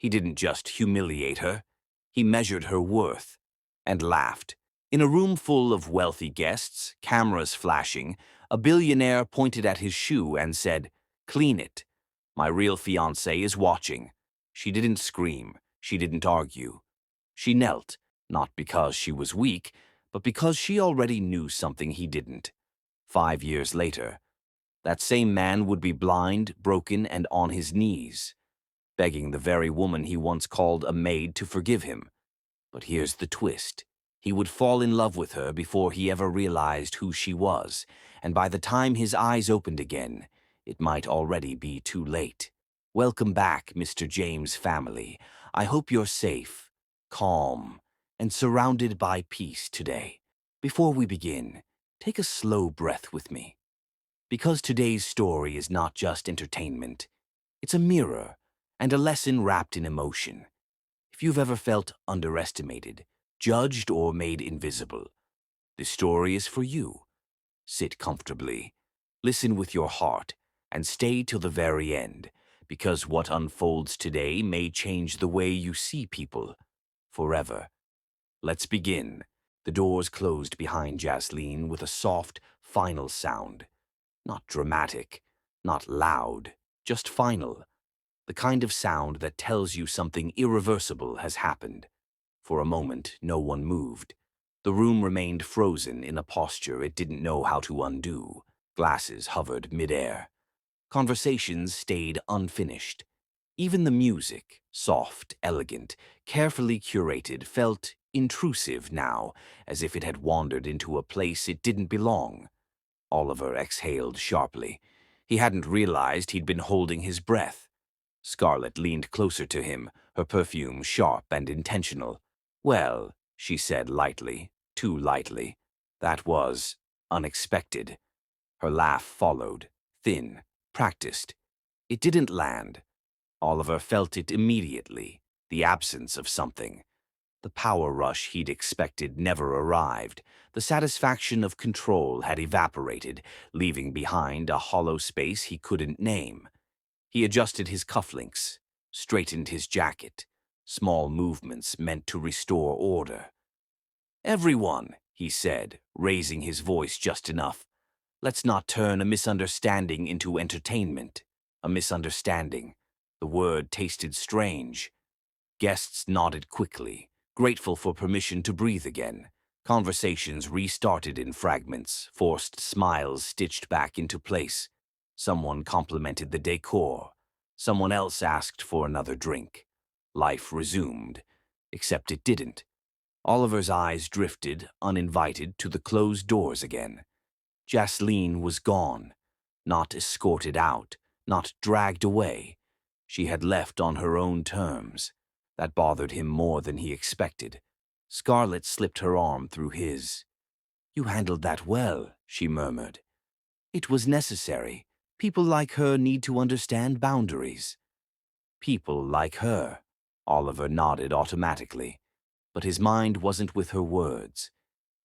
He didn't just humiliate her, he measured her worth and laughed. In a room full of wealthy guests, cameras flashing, a billionaire pointed at his shoe and said, "Clean it. My real fiancée is watching." She didn't scream. She didn't argue. She knelt, not because she was weak, but because she already knew something he didn't. 5 years later, that same man would be blind, broken, and on his knees, begging the very woman he once called a maid to forgive him. But here's the twist. He would fall in love with her before he ever realized who she was, and by the time his eyes opened again, it might already be too late. Welcome back, Mr. James family. I hope you're safe, calm, and surrounded by peace today. Before we begin, take a slow breath with me. Because today's story is not just entertainment, it's a mirror and a lesson wrapped in emotion. If you've ever felt underestimated, judged, or made invisible, this story is for you. Sit comfortably, listen with your heart, and stay till the very end, because what unfolds today may change the way you see people forever. Let's begin. The doors closed behind Jasleen with a soft, final sound. Not dramatic, not loud, just final. The kind of sound that tells you something irreversible has happened. For a moment, no one moved. The room remained frozen in a posture it didn't know how to undo. Glasses hovered midair. Conversations stayed unfinished. Even the music, soft, elegant, carefully curated, felt intrusive now, as if it had wandered into a place it didn't belong. Oliver exhaled sharply. He hadn't realized he'd been holding his breath. Scarlett leaned closer to him, her perfume sharp and intentional. "Well," she said lightly, too lightly. "That was unexpected." Her laugh followed, thin, practiced. It didn't land. Oliver felt it immediately, the absence of something. The power rush he'd expected never arrived. The satisfaction of control had evaporated, leaving behind a hollow space he couldn't name. He adjusted his cufflinks, straightened his jacket, small movements meant to restore order. "Everyone," he said, raising his voice just enough. "Let's not turn a misunderstanding into entertainment." A misunderstanding. The word tasted strange. Guests nodded quickly, grateful for permission to breathe again. Conversations restarted in fragments, forced smiles stitched back into place. Someone complimented the decor. Someone else asked for another drink. Life resumed, except it didn't. Oliver's eyes drifted, uninvited, to the closed doors again. Jasleen was gone, not escorted out, not dragged away. She had left on her own terms. That bothered him more than he expected. Scarlett slipped her arm through his. "You handled that well," she murmured. "It was necessary. People like her need to understand boundaries." "People like her." Oliver nodded automatically, but his mind wasn't with her words.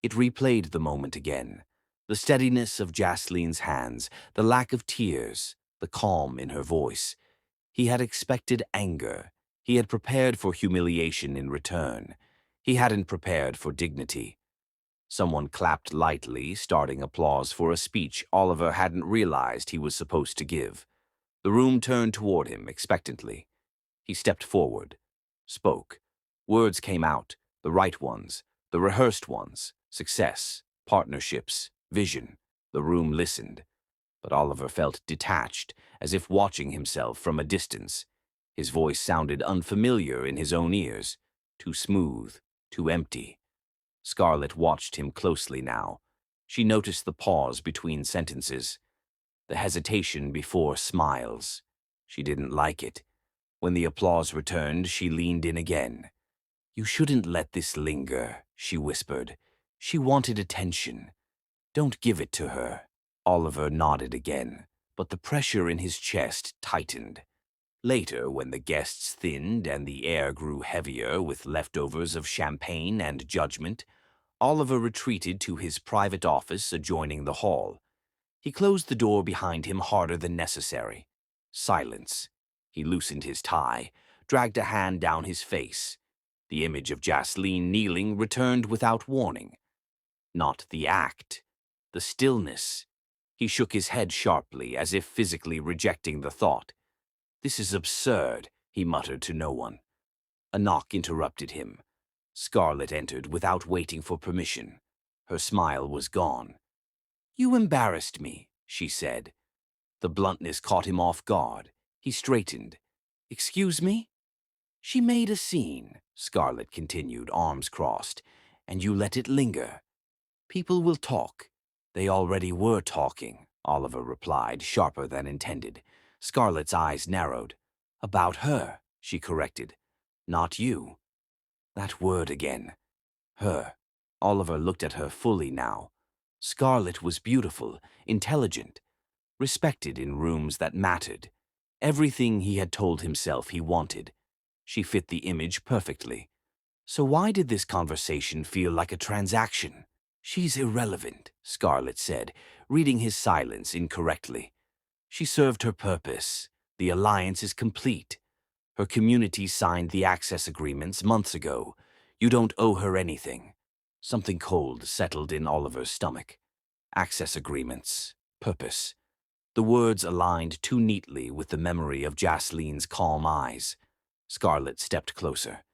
It replayed the moment again. The steadiness of Jasleen's hands, the lack of tears, the calm in her voice. He had expected anger. He had prepared for humiliation in return. He hadn't prepared for dignity. Someone clapped lightly, starting applause for a speech Oliver hadn't realized he was supposed to give. The room turned toward him expectantly. He stepped forward, spoke. Words came out, the right ones, the rehearsed ones: success, partnerships, vision. The room listened, but Oliver felt detached, as if watching himself from a distance. His voice sounded unfamiliar in his own ears, too smooth, too empty. Scarlett watched him closely now. She noticed the pause between sentences, the hesitation before smiles. She didn't like it. When the applause returned, she leaned in again. "You shouldn't let this linger," she whispered. "She wanted attention. Don't give it to her." Oliver nodded again, but the pressure in his chest tightened. Later, when the guests thinned and the air grew heavier with leftovers of champagne and judgment, Oliver retreated to his private office adjoining the hall. He closed the door behind him harder than necessary. Silence. He loosened his tie, dragged a hand down his face. The image of Jasleen kneeling returned without warning. Not the act, the stillness. He shook his head sharply, as if physically rejecting the thought. "This is absurd," he muttered to no one. A knock interrupted him. Scarlett entered without waiting for permission. Her smile was gone. "You embarrassed me," she said. The bluntness caught him off guard. He straightened. "Excuse me?" "She made a scene," Scarlett continued, arms crossed, "and you let it linger. People will talk." "They already were talking," Oliver replied, sharper than intended. Scarlett's eyes narrowed. "About her," she corrected. "Not you." That word again. Her. Oliver looked at her fully now. Scarlett was beautiful, intelligent, respected in rooms that mattered. Everything he had told himself he wanted. She fit the image perfectly. So why did this conversation feel like a transaction? "She's irrelevant," Scarlett said, reading his silence incorrectly. "She served her purpose. The alliance is complete. Her community signed the access agreements months ago. You don't owe her anything." Something cold settled in Oliver's stomach. Access agreements. Purpose. The words aligned too neatly with the memory of Jasleen's calm eyes. Scarlett stepped closer.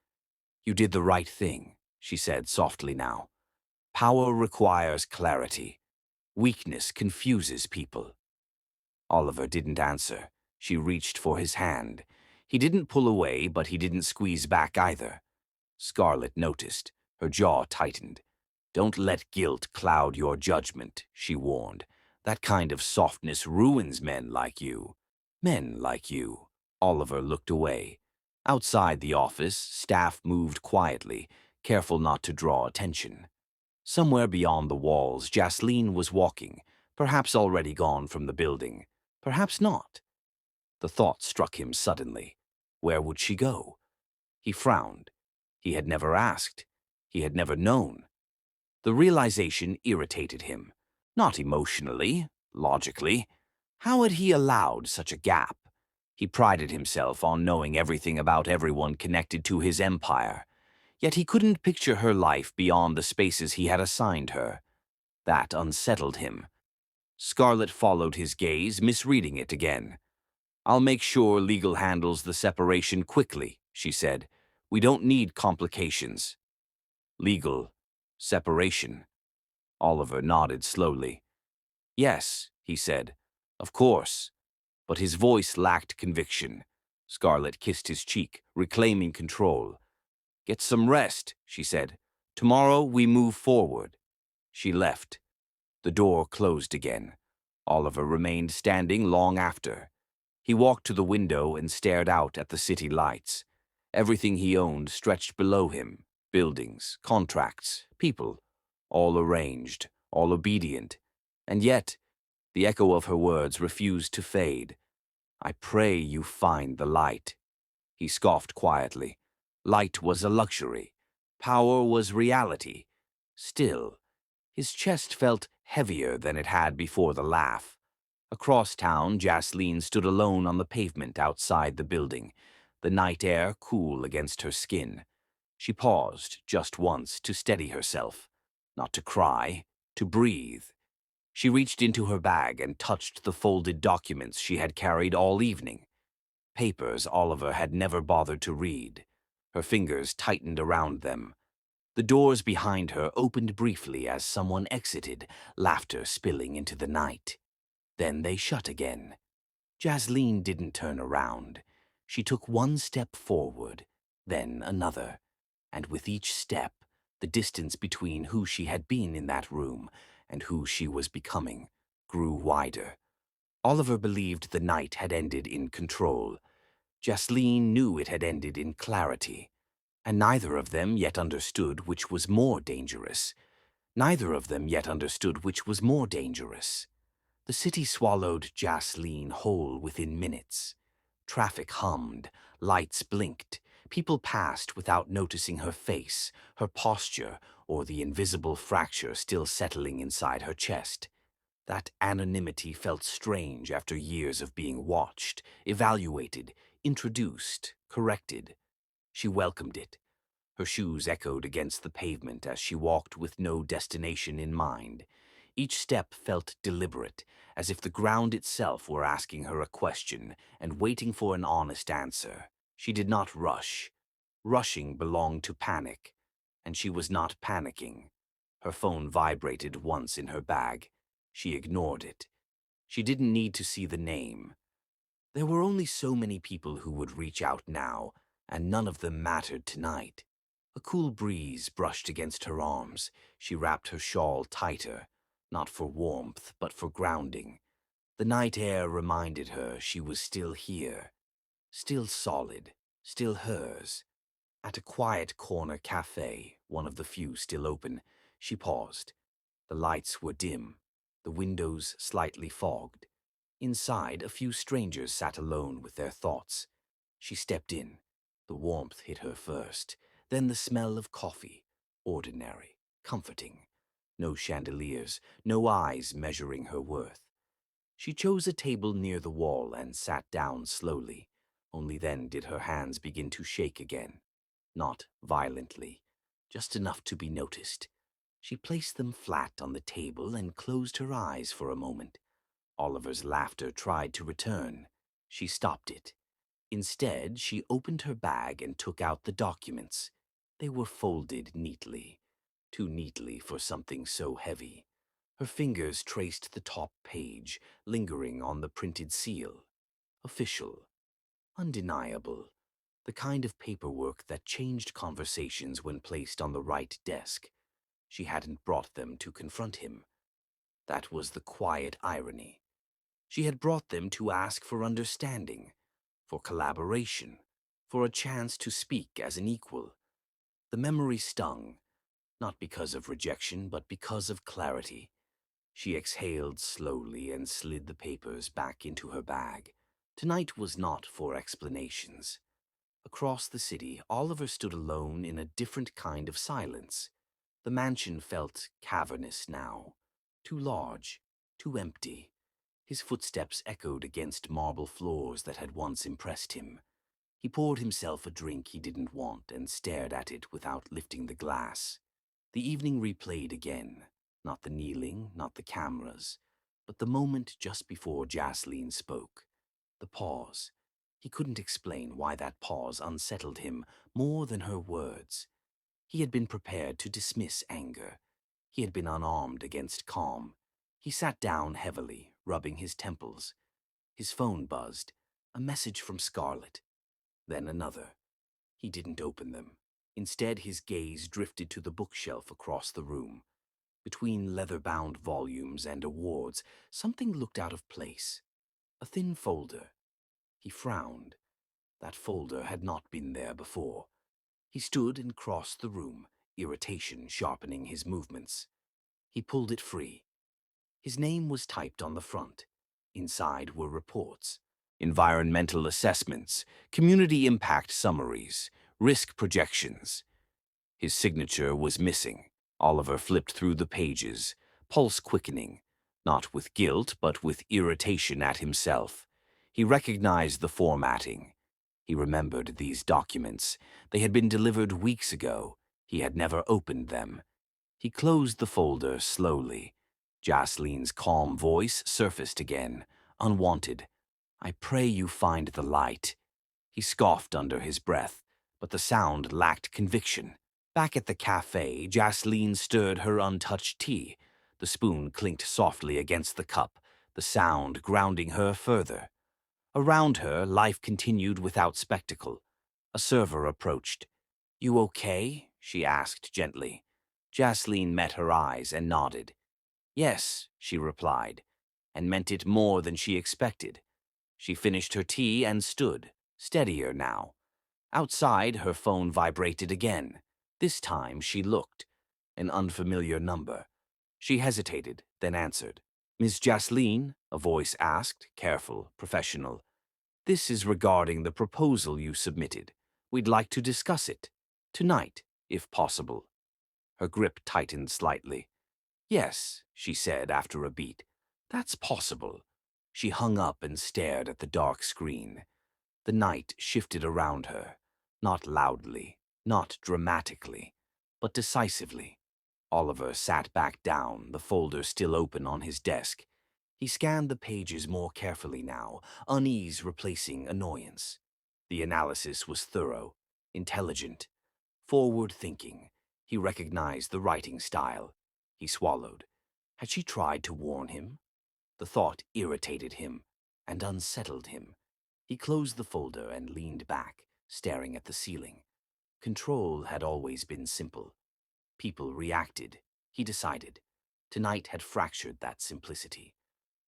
"You did the right thing," she said softly now. "Power requires clarity. Weakness confuses people." Oliver didn't answer. She reached for his hand. He didn't pull away, but he didn't squeeze back either. Scarlett noticed. Her jaw tightened. "Don't let guilt cloud your judgment," she warned. "That kind of softness ruins men like you." "Men like you." Oliver looked away. Outside the office, staff moved quietly, careful not to draw attention. Somewhere beyond the walls, Jasleen was walking, perhaps already gone from the building. Perhaps not. The thought struck him suddenly. Where would she go? He frowned. He had never asked. He had never known. The realization irritated him. Not emotionally, logically. How had he allowed such a gap? He prided himself on knowing everything about everyone connected to his empire. Yet he couldn't picture her life beyond the spaces he had assigned her. That unsettled him. Scarlett followed his gaze, misreading it again. "I'll make sure legal handles the separation quickly," she said. "We don't need complications." Legal. Separation. Oliver nodded slowly. "Yes," he said. "Of course." But his voice lacked conviction. Scarlett kissed his cheek, reclaiming control. "Get some rest," she said. "Tomorrow we move forward." She left. The door closed again. Oliver remained standing long after. He walked to the window and stared out at the city lights. Everything he owned stretched below him. Buildings, contracts, people, all arranged, all obedient. And yet, the echo of her words refused to fade. "I pray you find the light." He scoffed quietly. Light was a luxury. Power was reality. Still, his chest felt heavier than it had before the laugh. Across town, Jasleen stood alone on the pavement outside the building, the night air cool against her skin. She paused just once to steady herself, not to cry, to breathe. She reached into her bag and touched the folded documents she had carried all evening. Papers Oliver had never bothered to read. Her fingers tightened around them. The doors behind her opened briefly as someone exited, laughter spilling into the night. Then they shut again. Jasleen didn't turn around. She took one step forward, then another, and with each step, the distance between who she had been in that room and who she was becoming grew wider. Oliver believed the night had ended in control. Jasleen knew it had ended in clarity, and neither of them yet understood which was more dangerous. Neither of them yet understood which was more dangerous. The city swallowed Jasleen whole within minutes. Traffic hummed, lights blinked, people passed without noticing her face, her posture, or the invisible fracture still settling inside her chest. That anonymity felt strange after years of being watched, evaluated, introduced, corrected. She welcomed it. Her shoes echoed against the pavement as she walked with no destination in mind. Each step felt deliberate, as if the ground itself were asking her a question and waiting for an honest answer. She did not rush. Rushing belonged to panic, and she was not panicking. Her phone vibrated once in her bag. She ignored it. She didn't need to see the name. There were only so many people who would reach out now, and none of them mattered tonight. A cool breeze brushed against her arms. She wrapped her shawl tighter, not for warmth, but for grounding. The night air reminded her she was still here, still solid, still hers. At a quiet corner cafe, one of the few still open, she paused. The lights were dim, the windows slightly fogged. Inside, a few strangers sat alone with their thoughts. She stepped in. The warmth hit her first, then the smell of coffee, ordinary, comforting. No chandeliers, no eyes measuring her worth. She chose a table near the wall and sat down slowly. Only then did her hands begin to shake again. Not violently, just enough to be noticed. She placed them flat on the table and closed her eyes for a moment. Oliver's laughter tried to return. She stopped it. Instead, she opened her bag and took out the documents. They were folded neatly, too neatly for something so heavy. Her fingers traced the top page, lingering on the printed seal. Official. Undeniable. The kind of paperwork that changed conversations when placed on the right desk. She hadn't brought them to confront him. That was the quiet irony. She had brought them to ask for understanding, for collaboration, for a chance to speak as an equal. The memory stung, not because of rejection, but because of clarity. She exhaled slowly and slid the papers back into her bag. Tonight was not for explanations. Across the city, Oliver stood alone in a different kind of silence. The mansion felt cavernous now, too large, too empty. His footsteps echoed against marble floors that had once impressed him. He poured himself a drink he didn't want and stared at it without lifting the glass. The evening replayed again, not the kneeling, not the cameras, but the moment just before Jasleen spoke. The pause. He couldn't explain why that pause unsettled him more than her words. He had been prepared to dismiss anger. He had been unarmed against calm. He sat down heavily, rubbing his temples. His phone buzzed. A message from Scarlett. Then another. He didn't open them. Instead, his gaze drifted to the bookshelf across the room. Between leather-bound volumes and awards, something looked out of place. A thin folder. He frowned. That folder had not been there before. He stood and crossed the room, irritation sharpening his movements. He pulled it free. His name was typed on the front. Inside were reports, environmental assessments, community impact summaries, risk projections. His signature was missing. Oliver flipped through the pages, pulse quickening, not with guilt but with irritation at himself. He recognized the formatting. He remembered these documents. They had been delivered weeks ago. He had never opened them. He closed the folder slowly. Jasleen's calm voice surfaced again, unwanted. "I pray you find the light." He scoffed under his breath, but the sound lacked conviction. Back at the cafe, Jasleen stirred her untouched tea. The spoon clinked softly against the cup, the sound grounding her further. Around her, life continued without spectacle. A server approached. "You okay?" she asked gently. Jasleen met her eyes and nodded. "Yes," she replied, and meant it more than she expected. She finished her tea and stood, steadier now. Outside, her phone vibrated again. This time she looked. An unfamiliar number. She hesitated, then answered. "Miss Jasleen?" a voice asked, careful, professional. "This is regarding the proposal you submitted. We'd like to discuss it. Tonight, if possible." Her grip tightened slightly. "Yes," she said after a beat. "That's possible." She hung up and stared at the dark screen. The night shifted around her, not loudly, not dramatically, but decisively. Oliver sat back down, the folder still open on his desk. He scanned the pages more carefully now, unease replacing annoyance. The analysis was thorough, intelligent, forward-thinking. He recognized the writing style. He swallowed. Had she tried to warn him? The thought irritated him and unsettled him. He closed the folder and leaned back, staring at the ceiling. Control had always been simple. People reacted, he decided. Tonight had fractured that simplicity.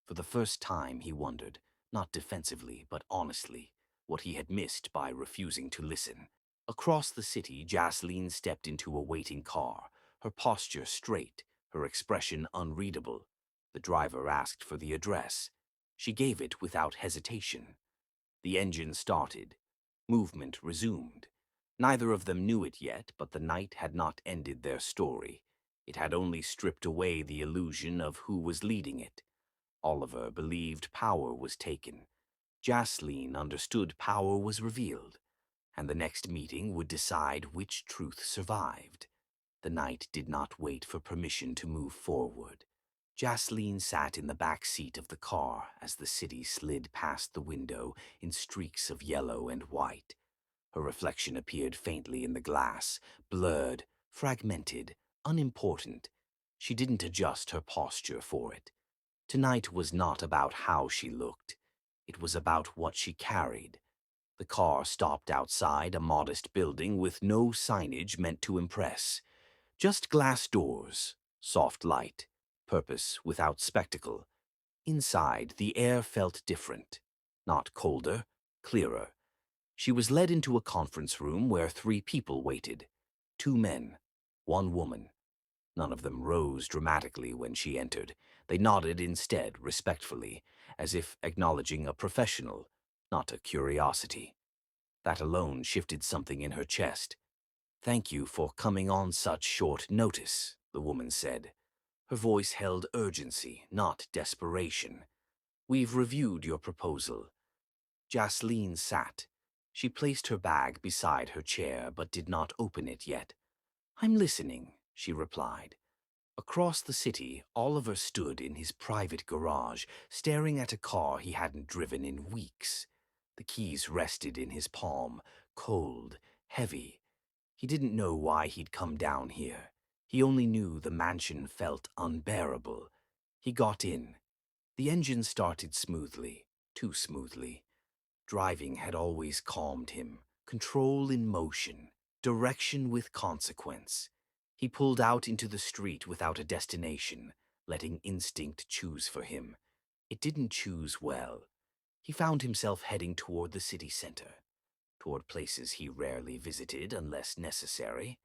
For the first time, he wondered, not defensively but honestly, what he had missed by refusing to listen. Across the city, Jasleen stepped into a waiting car, her posture straight, her expression unreadable. The driver asked for the address. She gave it without hesitation. The engine started. Movement resumed. Neither of them knew it yet, but the night had not ended their story. It had only stripped away the illusion of who was leading it. Oliver believed power was taken. Jasleen understood power was revealed, and the next meeting would decide which truth survived. The night did not wait for permission to move forward. Jasleen sat in the back seat of the car as the city slid past the window in streaks of yellow and white. Her reflection appeared faintly in the glass, blurred, fragmented, unimportant. She didn't adjust her posture for it. Tonight was not about how she looked. It was about what she carried. The car stopped outside a modest building with no signage meant to impress. Just glass doors, soft light, purpose without spectacle. Inside, the air felt different. Not colder, clearer. She was led into a conference room where 3 people waited. 2 men, 1 woman. None of them rose dramatically when she entered. They nodded instead, respectfully, as if acknowledging a professional, not a curiosity. That alone shifted something in her chest. "Thank you for coming on such short notice," the woman said. Her voice held urgency, not desperation. "We've reviewed your proposal." Jasleen sat. She placed her bag beside her chair, but did not open it yet. "I'm listening," she replied. Across the city, Oliver stood in his private garage, staring at a car he hadn't driven in weeks. The keys rested in his palm, cold, heavy. He didn't know why he'd come down here. He only knew the mansion felt unbearable. He got in. The engine started smoothly, too smoothly. Driving had always calmed him. Control in motion, direction with consequence. He pulled out into the street without a destination, letting instinct choose for him. It didn't choose well. He found himself heading toward the city center, toward places he rarely visited unless necessary.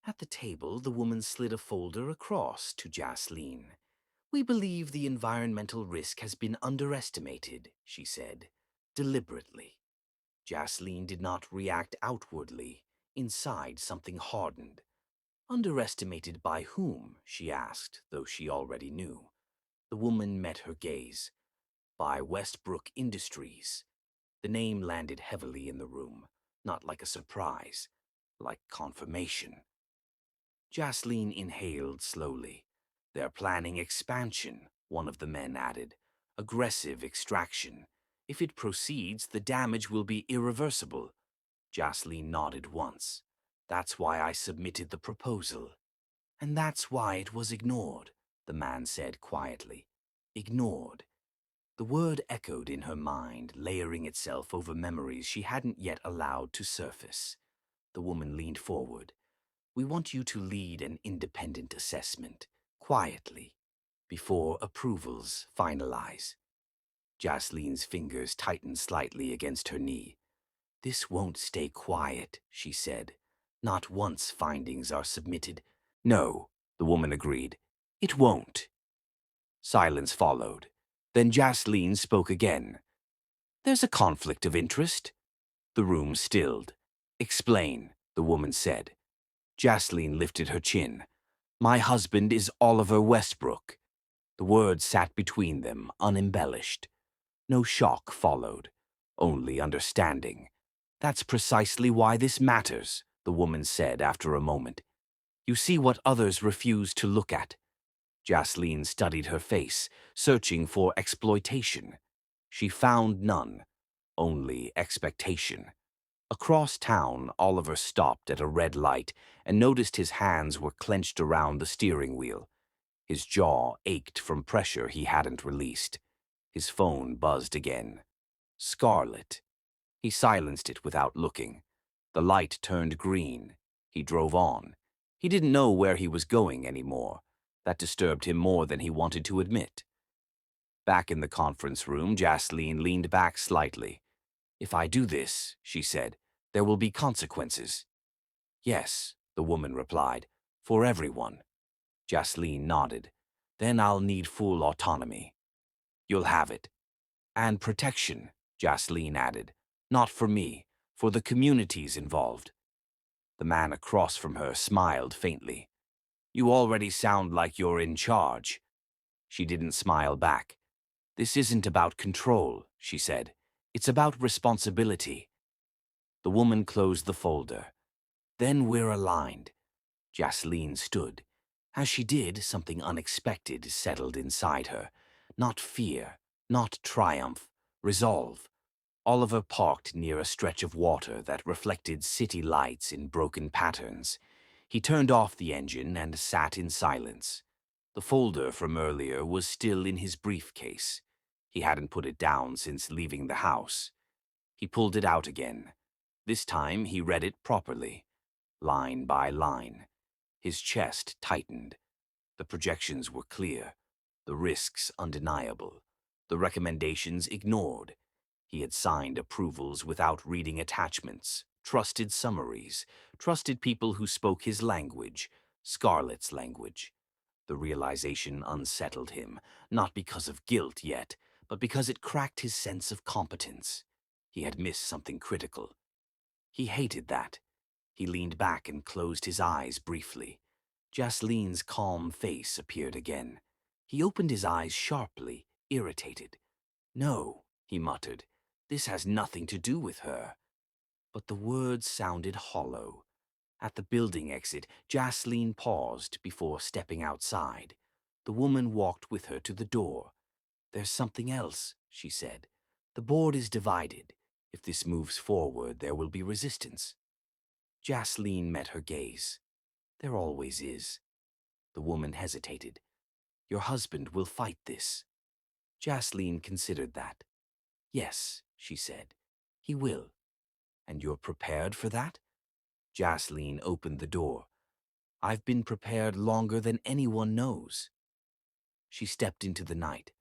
At the table, the woman slid a folder across to Jasleen. "We believe the environmental risk has been underestimated," she said, deliberately. Jasleen did not react outwardly. Inside, something hardened. "Underestimated by whom?" she asked, though she already knew. The woman met her gaze. "By Westbrook Industries." The name landed heavily in the room, not like a surprise, like confirmation. Jasleen inhaled slowly. "They're planning expansion," one of the men added. "Aggressive extraction. If it proceeds, the damage will be irreversible." Jasleen nodded once. "That's why I submitted the proposal." "And that's why it was ignored," the man said quietly. "Ignored." The word echoed in her mind, layering itself over memories she hadn't yet allowed to surface. The woman leaned forward. "We want you to lead an independent assessment, quietly, before approvals finalize." Jasleen's fingers tightened slightly against her knee. "This won't stay quiet," she said. "Not once findings are submitted." "No," the woman agreed. "It won't." Silence followed. Then Jasleen spoke again. "There's a conflict of interest." The room stilled. "Explain," the woman said. Jasleen lifted her chin. "My husband is Oliver Westbrook." The words sat between them, unembellished. No shock followed. only understanding. That's precisely why this matters, the woman said after a moment. You see what others refuse to look at. Jasleen studied her face, searching for exploitation. She found none, only expectation. Across town, Oliver stopped at a red light and noticed his hands were clenched around the steering wheel. His jaw ached from pressure he hadn't released. His phone buzzed again. Scarlet. He silenced it without looking. The light turned green. He drove on. He didn't know where he was going anymore. That disturbed him more than he wanted to admit. Back in the conference room, Jasleen leaned back slightly. "If I do this," she said, "there will be consequences." "Yes," the woman replied, "for everyone." Jasleen nodded. "Then I'll need full autonomy." "You'll have it." "And protection," Jasleen added. "Not for me, for the communities involved." The man across from her smiled faintly. "You already sound like you're in charge." She didn't smile back. "This isn't about control," she said. "It's about responsibility." The woman closed the folder. "Then we're aligned." Jasleen stood. As she did, something unexpected settled inside her. Not fear, not triumph, resolve. Oliver parked near a stretch of water that reflected city lights in broken patterns. He turned off the engine and sat in silence. The folder from earlier was still in his briefcase. He hadn't put it down since leaving the house. He pulled it out again. This time he read it properly, line by line. His chest tightened. The projections were clear, the risks undeniable, the recommendations ignored. He had signed approvals without reading attachments, trusted summaries, trusted people who spoke his language, Scarlett's language. The realization unsettled him, not because of guilt yet, but because it cracked his sense of competence. He had missed something critical. He hated that. He leaned back and closed his eyes briefly. Jasleen's calm face appeared again. He opened his eyes sharply, irritated. "No," he muttered, "this has nothing to do with her." But the words sounded hollow. At the building exit, Jasleen paused before stepping outside. The woman walked with her to the door. "There's something else," she said. "The board is divided. If this moves forward, there will be resistance." Jasleen met her gaze. "There always is." The woman hesitated. "Your husband will fight this." Jasleen considered that. "Yes," she said, "he will." "And you're prepared for that?" Jasleen opened the door. "I've been prepared longer than anyone knows." She stepped into the night.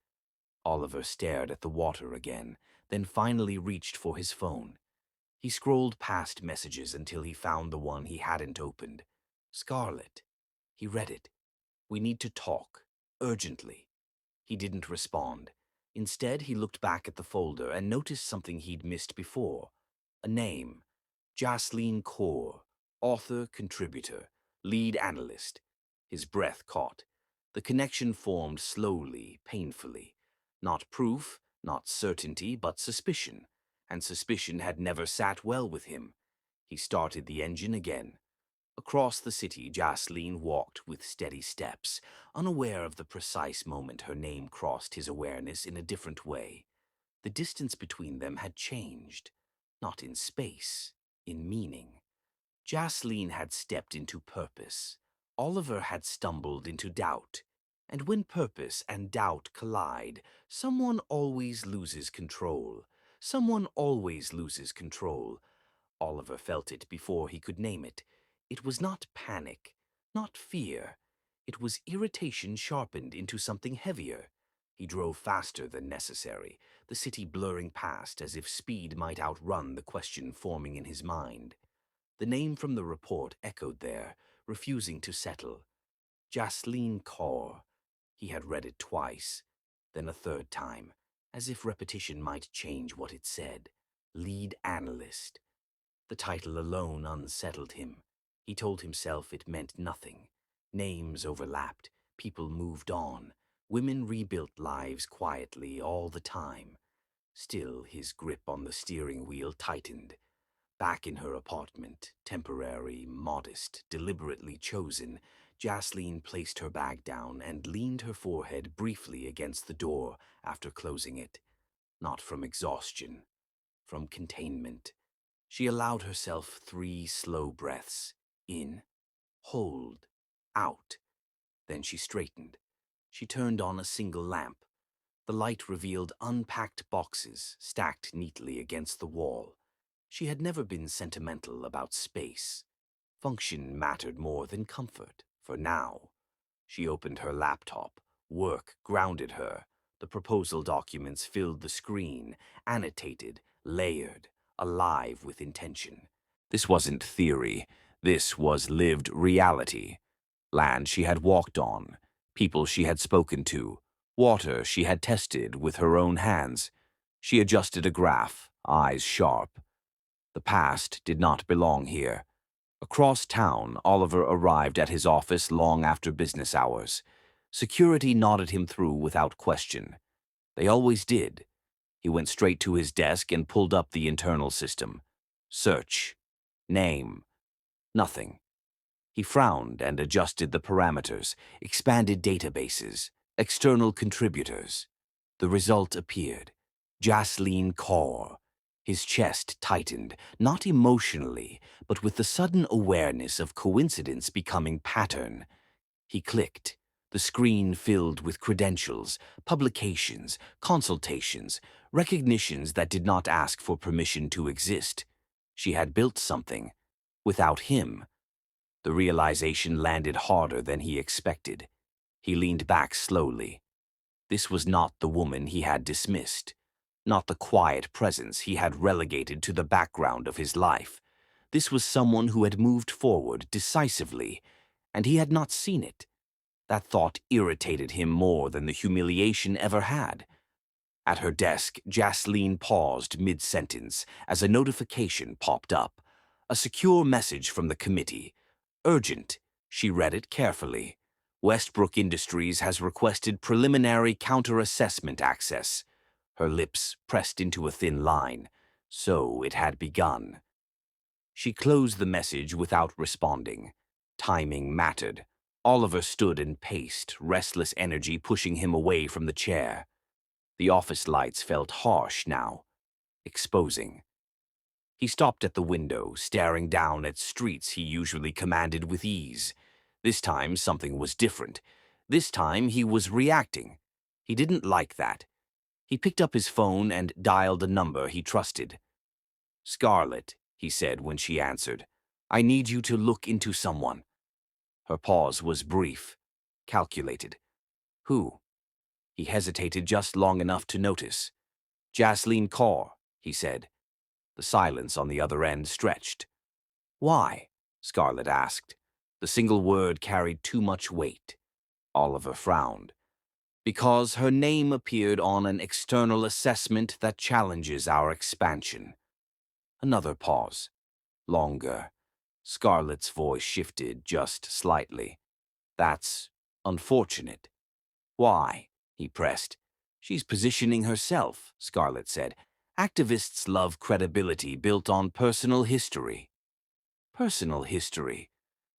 Oliver stared at the water again, then finally reached for his phone. He scrolled past messages until he found the one he hadn't opened. "Scarlett." He read it. "We need to talk. Urgently." He didn't respond. Instead, he looked back at the folder and noticed something he'd missed before. A name. Jasleen Kaur, author, contributor, lead analyst. His breath caught. The connection formed slowly, painfully. Not proof, not certainty, but suspicion. And suspicion had never sat well with him. He started the engine again. Across the city, Jasleen walked with steady steps, unaware of the precise moment her name crossed his awareness in a different way. The distance between them had changed, not in space, in meaning. Jasleen had stepped into purpose. Oliver had stumbled into doubt. And when purpose and doubt collide, someone always loses control. Someone always loses control. Oliver felt it before he could name it. It was not panic, not fear. It was irritation sharpened into something heavier. He drove faster than necessary, the city blurring past as if speed might outrun the question forming in his mind. The name from the report echoed there, refusing to settle. Jasleen Kaur. He had read it twice, then a third time, as if repetition might change what it said. Lead analyst. The title alone unsettled him. He told himself it meant nothing. Names overlapped, people moved on, women rebuilt lives quietly all the time. Still, his grip on the steering wheel tightened. Back in her apartment, temporary, modest, deliberately chosen, Jasleen placed her bag down and leaned her forehead briefly against the door after closing it. Not from exhaustion, from containment. She allowed herself 3 slow breaths. In, hold, out. Then she straightened. She turned on a single lamp. The light revealed unpacked boxes stacked neatly against the wall. She had never been sentimental about space. Function mattered more than comfort, for now. She opened her laptop. Work grounded her. The proposal documents filled the screen, annotated, layered, alive with intention. This wasn't theory. This was lived reality. Land she had walked on, people she had spoken to, water she had tested with her own hands. She adjusted a graph, eyes sharp. The past did not belong here. Across town, Oliver arrived at his office long after business hours. Security nodded him through without question. They always did. He went straight to his desk and pulled up the internal system. Search. Name. Nothing. He frowned and adjusted the parameters, expanded databases, external contributors. The result appeared. Jasleen Kaur. His chest tightened, not emotionally, but with the sudden awareness of coincidence becoming pattern. He clicked. The screen filled with credentials, publications, consultations, recognitions that did not ask for permission to exist. She had built something. Without him. The realization landed harder than he expected. He leaned back slowly. This was not the woman he had dismissed. Not the quiet presence he had relegated to the background of his life. This was someone who had moved forward decisively, and he had not seen it. That thought irritated him more than the humiliation ever had. At her desk, Jasleen paused mid-sentence as a notification popped up. A secure message from the committee. Urgent. She read it carefully. Westbrook Industries has requested preliminary counter-assessment access. Her lips pressed into a thin line. So it had begun. She closed the message without responding. Timing mattered. Oliver stood and paced, restless energy pushing him away from the chair. The office lights felt harsh now, exposing. He stopped at the window, staring down at streets he usually commanded with ease. This time something was different. This time he was reacting. He didn't like that. He picked up his phone and dialed a number he trusted. "Scarlett," he said when she answered. "I need you to look into someone." Her pause was brief, calculated. "Who?" He hesitated just long enough to notice. "Jasleen Kaur," he said. The silence on the other end stretched. "Why?" Scarlett asked. The single word carried too much weight. Oliver frowned. "Because her name appeared on an external assessment that challenges our expansion." Another pause. Longer. Scarlett's voice shifted just slightly. "That's unfortunate." "Why?" he pressed. "She's positioning herself," Scarlett said. "Activists love credibility built on personal history." Personal history.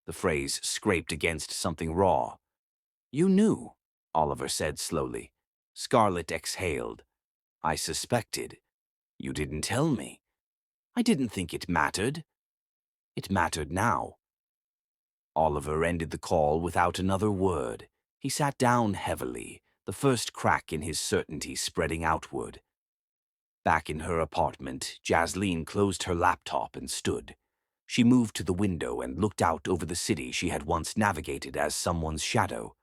The phrase scraped against something raw. "You knew," Oliver said slowly. Scarlett exhaled. "I suspected. You didn't tell me. I didn't think it mattered." It mattered now. Oliver ended the call without another word. He sat down heavily, the first crack in his certainty spreading outward. Back in her apartment, Jasleen closed her laptop and stood. She moved to the window and looked out over the city she had once navigated as someone's shadow.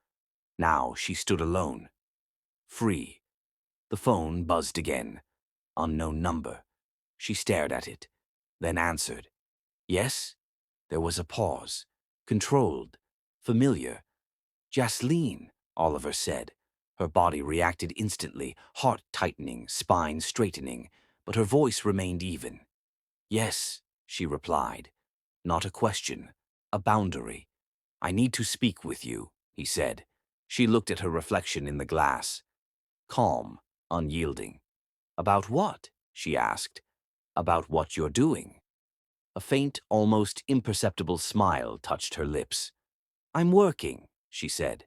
Now she stood alone. Free. The phone buzzed again. Unknown number. She stared at it, then answered. "Yes?" There was a pause. Controlled. Familiar. "Jasleen," Oliver said. Her body reacted instantly, heart tightening, spine straightening, but her voice remained even. "Yes," she replied. Not a question. A boundary. "I need to speak with you," he said. She looked at her reflection in the glass. Calm, unyielding. About what? She asked. About what you're doing. A faint, almost imperceptible smile touched her lips. I'm working, she said.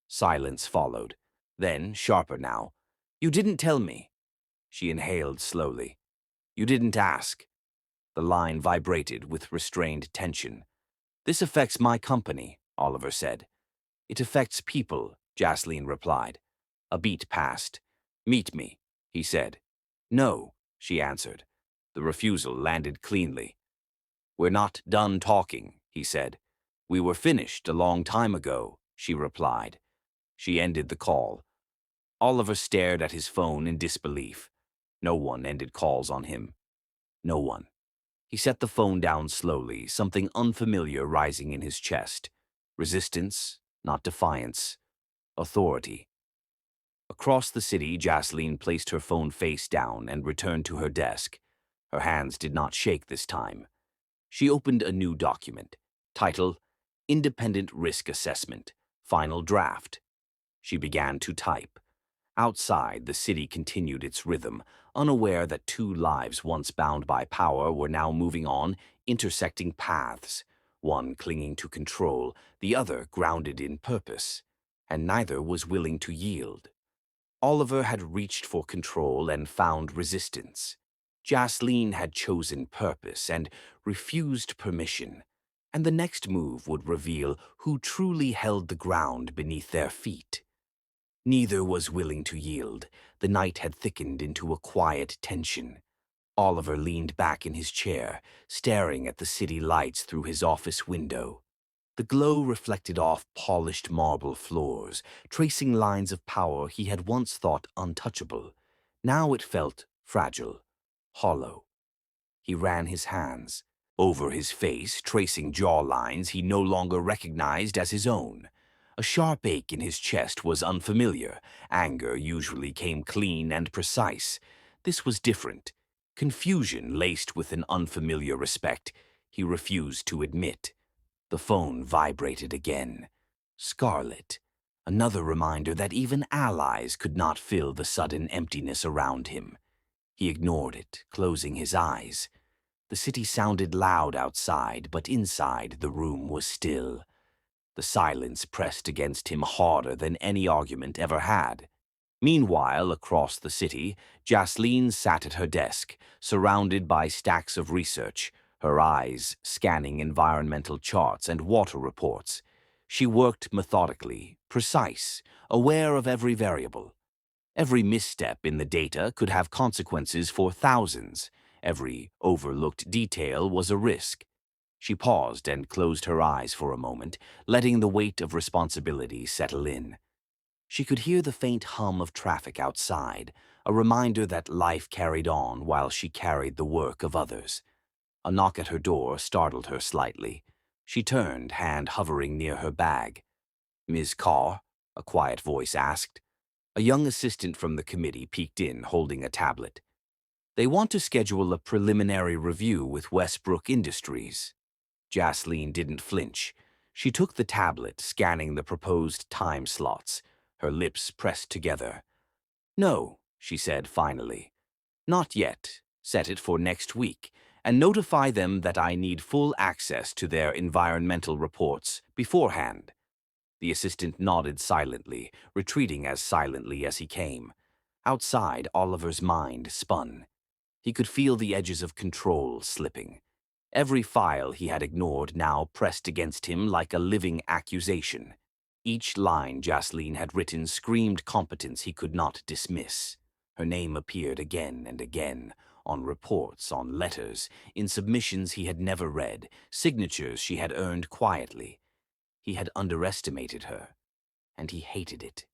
Silence followed. Then, sharper now, you didn't tell me. She inhaled slowly. You didn't ask. The line vibrated with restrained tension. This affects my company, Oliver said. It affects people, Jasleen replied. A beat passed. Meet me, he said. No, she answered. The refusal landed cleanly. We're not done talking, he said. We were finished a long time ago, she replied. She ended the call. Oliver stared at his phone in disbelief. No one ended calls on him. No one. He set the phone down slowly, something unfamiliar rising in his chest. Resistance, not defiance. Authority. Across the city, Jasleen placed her phone face down and returned to her desk. Her hands did not shake this time. She opened a new document. Title, Independent Risk Assessment. Final Draft. She began to type. Outside, the city continued its rhythm, unaware that two lives once bound by power were now moving on, intersecting paths, one clinging to control, the other grounded in purpose, and neither was willing to yield. Oliver had reached for control and found resistance. Jasleen had chosen purpose and refused permission, and the next move would reveal who truly held the ground beneath their feet. Neither was willing to yield. The night had thickened into a quiet tension. Oliver leaned back in his chair, staring at the city lights through his office window. The glow reflected off polished marble floors, tracing lines of power he had once thought untouchable. Now it felt fragile, hollow. He ran his hands over his face, tracing jaw lines he no longer recognized as his own. A sharp ache in his chest was unfamiliar. Anger usually came clean and precise. This was different. Confusion laced with an unfamiliar respect he refused to admit. The phone vibrated again. Scarlet. Another reminder that even allies could not fill the sudden emptiness around him. He ignored it, closing his eyes. The city sounded loud outside, but inside the room was still. The silence pressed against him harder than any argument ever had. Meanwhile, across the city, Jasleen sat at her desk, surrounded by stacks of research, her eyes scanning environmental charts and water reports. She worked methodically, precise, aware of every variable. Every misstep in the data could have consequences for thousands. Every overlooked detail was a risk. She paused and closed her eyes for a moment, letting the weight of responsibility settle in. She could hear the faint hum of traffic outside, a reminder that life carried on while she carried the work of others. A knock at her door startled her slightly. She turned, hand hovering near her bag. "Ms. Carr?" a quiet voice asked. A young assistant from the committee peeked in, holding a tablet. "They want to schedule a preliminary review with Westbrook Industries." Jasleen didn't flinch. She took the tablet, scanning the proposed time slots, her lips pressed together. "No," she said finally. "Not yet. Set it for next week, and notify them that I need full access to their environmental reports beforehand." The assistant nodded silently, retreating as silently as he came. Outside, Oliver's mind spun. He could feel the edges of control slipping. Every file he had ignored now pressed against him like a living accusation. Each line Jasleen had written screamed competence he could not dismiss. Her name appeared again and again, on reports, on letters, in submissions he had never read, signatures she had earned quietly. He had underestimated her, and he hated it.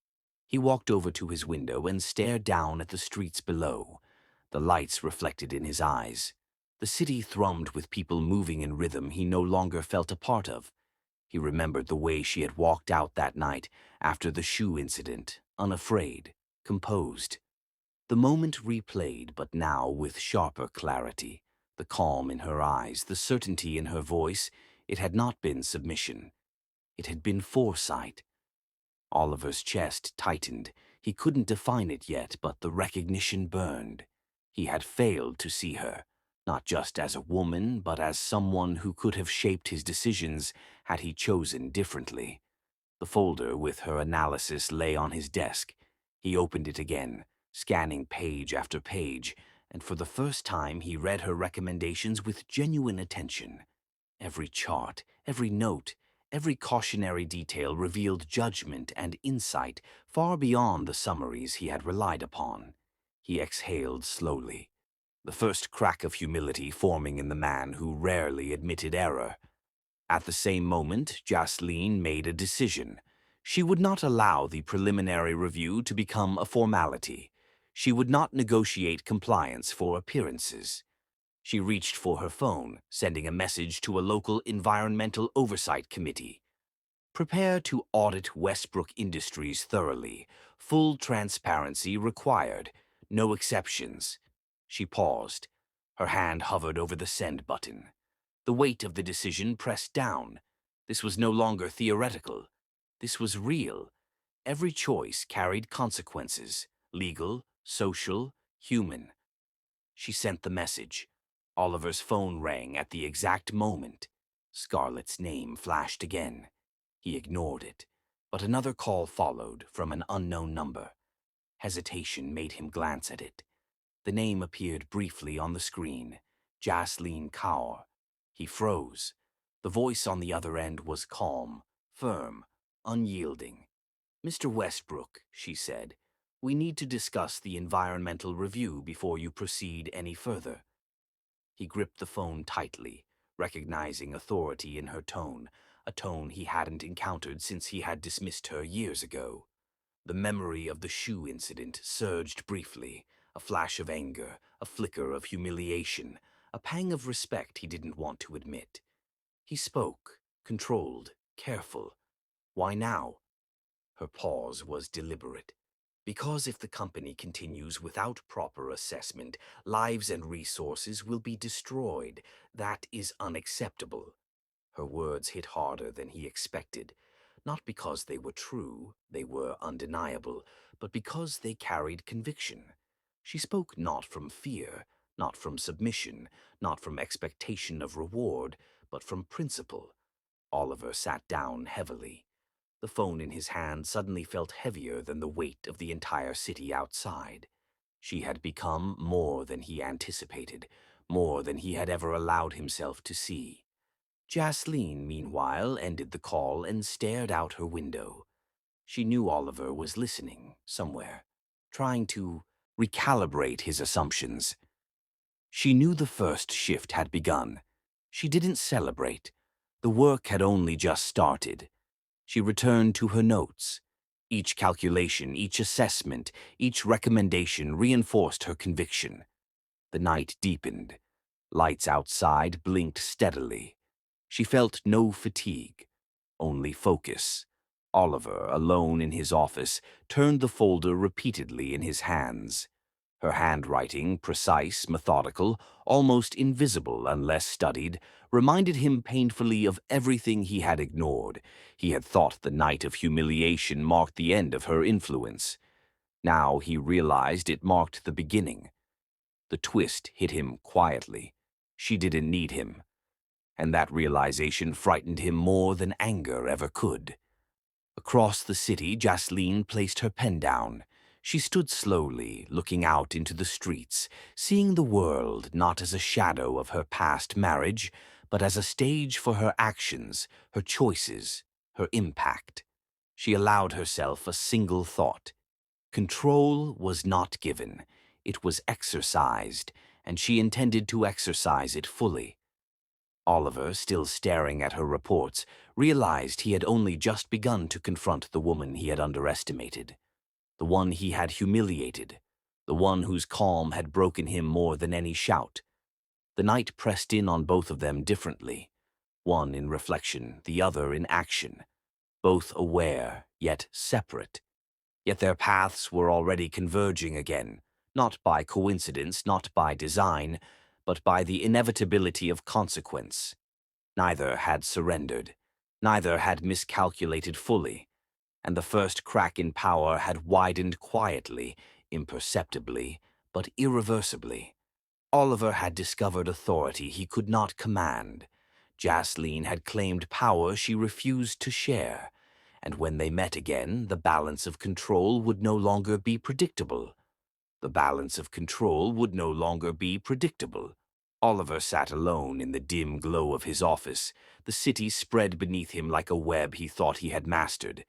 He walked over to his window and stared down at the streets below. The lights reflected in his eyes. The city thrummed with people moving in rhythm he no longer felt a part of. He remembered the way she had walked out that night after the shoe incident, unafraid, composed. The moment replayed, but now with sharper clarity. The calm in her eyes, the certainty in her voice. It had not been submission. It had been foresight. Oliver's chest tightened. He couldn't define it yet, but the recognition burned. He had failed to see her, not just as a woman, but as someone who could have shaped his decisions had he chosen differently. The folder with her analysis lay on his desk. He opened it again, scanning page after page, and for the first time he read her recommendations with genuine attention. Every chart, every note, every cautionary detail revealed judgment and insight far beyond the summaries he had relied upon. He exhaled slowly, the first crack of humility forming in the man who rarely admitted error. At the same moment, Jasleen made a decision. She would not allow the preliminary review to become a formality. She would not negotiate compliance for appearances. She reached for her phone, sending a message to a local environmental oversight committee. Prepare to audit Westbrook Industries thoroughly. Full transparency required. No exceptions. She paused. Her hand hovered over the send button. The weight of the decision pressed down. This was no longer theoretical. This was real. Every choice carried consequences, legal, social, human. She sent the message. Oliver's phone rang at the exact moment. Scarlett's name flashed again. He ignored it, but another call followed from an unknown number. Hesitation made him glance at it. The name appeared briefly on the screen. Jasleen Kaur. He froze. The voice on the other end was calm, firm, unyielding. "Mr. Westbrook," she said, "we need to discuss the environmental review before you proceed any further." He gripped the phone tightly, recognizing authority in her tone, a tone he hadn't encountered since he had dismissed her years ago. The memory of the shoe incident surged briefly, a flash of anger, a flicker of humiliation, a pang of respect he didn't want to admit. He spoke, controlled, careful. Why now? Her pause was deliberate. Because if the company continues without proper assessment, lives and resources will be destroyed. That is unacceptable. Her words hit harder than he expected. Not because they were true, they were undeniable, but because they carried conviction. She spoke not from fear, not from submission, not from expectation of reward, but from principle. Oliver sat down heavily. The phone in his hand suddenly felt heavier than the weight of the entire city outside. She had become more than he anticipated, more than he had ever allowed himself to see. Jasleen, meanwhile, ended the call and stared out her window. She knew Oliver was listening, somewhere, trying to recalibrate his assumptions. She knew the first shift had begun. She didn't celebrate. The work had only just started. She returned to her notes. Each calculation, each assessment, each recommendation reinforced her conviction. The night deepened. Lights outside blinked steadily. She felt no fatigue, only focus. Oliver, alone in his office, turned the folder repeatedly in his hands. Her handwriting, precise, methodical, almost invisible unless studied, reminded him painfully of everything he had ignored. He had thought the night of humiliation marked the end of her influence. Now he realized it marked the beginning. The twist hit him quietly. She didn't need him. And that realization frightened him more than anger ever could. Across the city, Jasleen placed her pen down. She stood slowly, looking out into the streets, seeing the world not as a shadow of her past marriage, but as a stage for her actions, her choices, her impact. She allowed herself a single thought. Control was not given. It was exercised, and she intended to exercise it fully. Oliver, still staring at her reports, realized he had only just begun to confront the woman he had underestimated, the one he had humiliated, the one whose calm had broken him more than any shout. The night pressed in on both of them differently, one in reflection, the other in action, both aware, yet separate. Yet their paths were already converging again, not by coincidence, not by design, but by the inevitability of consequence. Neither had surrendered. Neither had miscalculated fully. And the first crack in power had widened quietly, imperceptibly, but irreversibly. Oliver had discovered authority he could not command. Jasleen had claimed power she refused to share, and when they met again, the balance of control would no longer be predictable. The balance of control would no longer be predictable. Oliver sat alone in the dim glow of his office, the city spread beneath him like a web he thought he had mastered.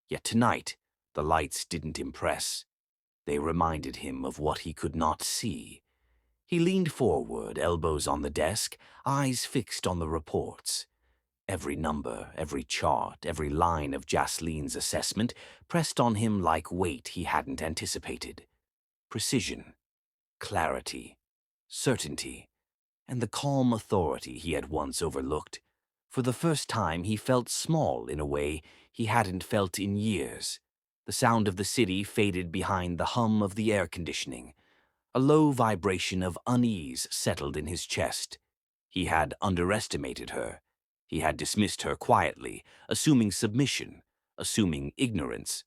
Yet tonight, the lights didn't impress. They reminded him of what he could not see. He leaned forward, elbows on the desk, eyes fixed on the reports. Every number, every chart, every line of Jasleen's assessment pressed on him like weight he hadn't anticipated. Precision, clarity, certainty, and the calm authority he had once overlooked. For the first time, he felt small in a way he hadn't felt in years. The sound of the city faded behind the hum of the air conditioning. A low vibration of unease settled in his chest. He had underestimated her. He had dismissed her quietly, assuming submission, assuming ignorance.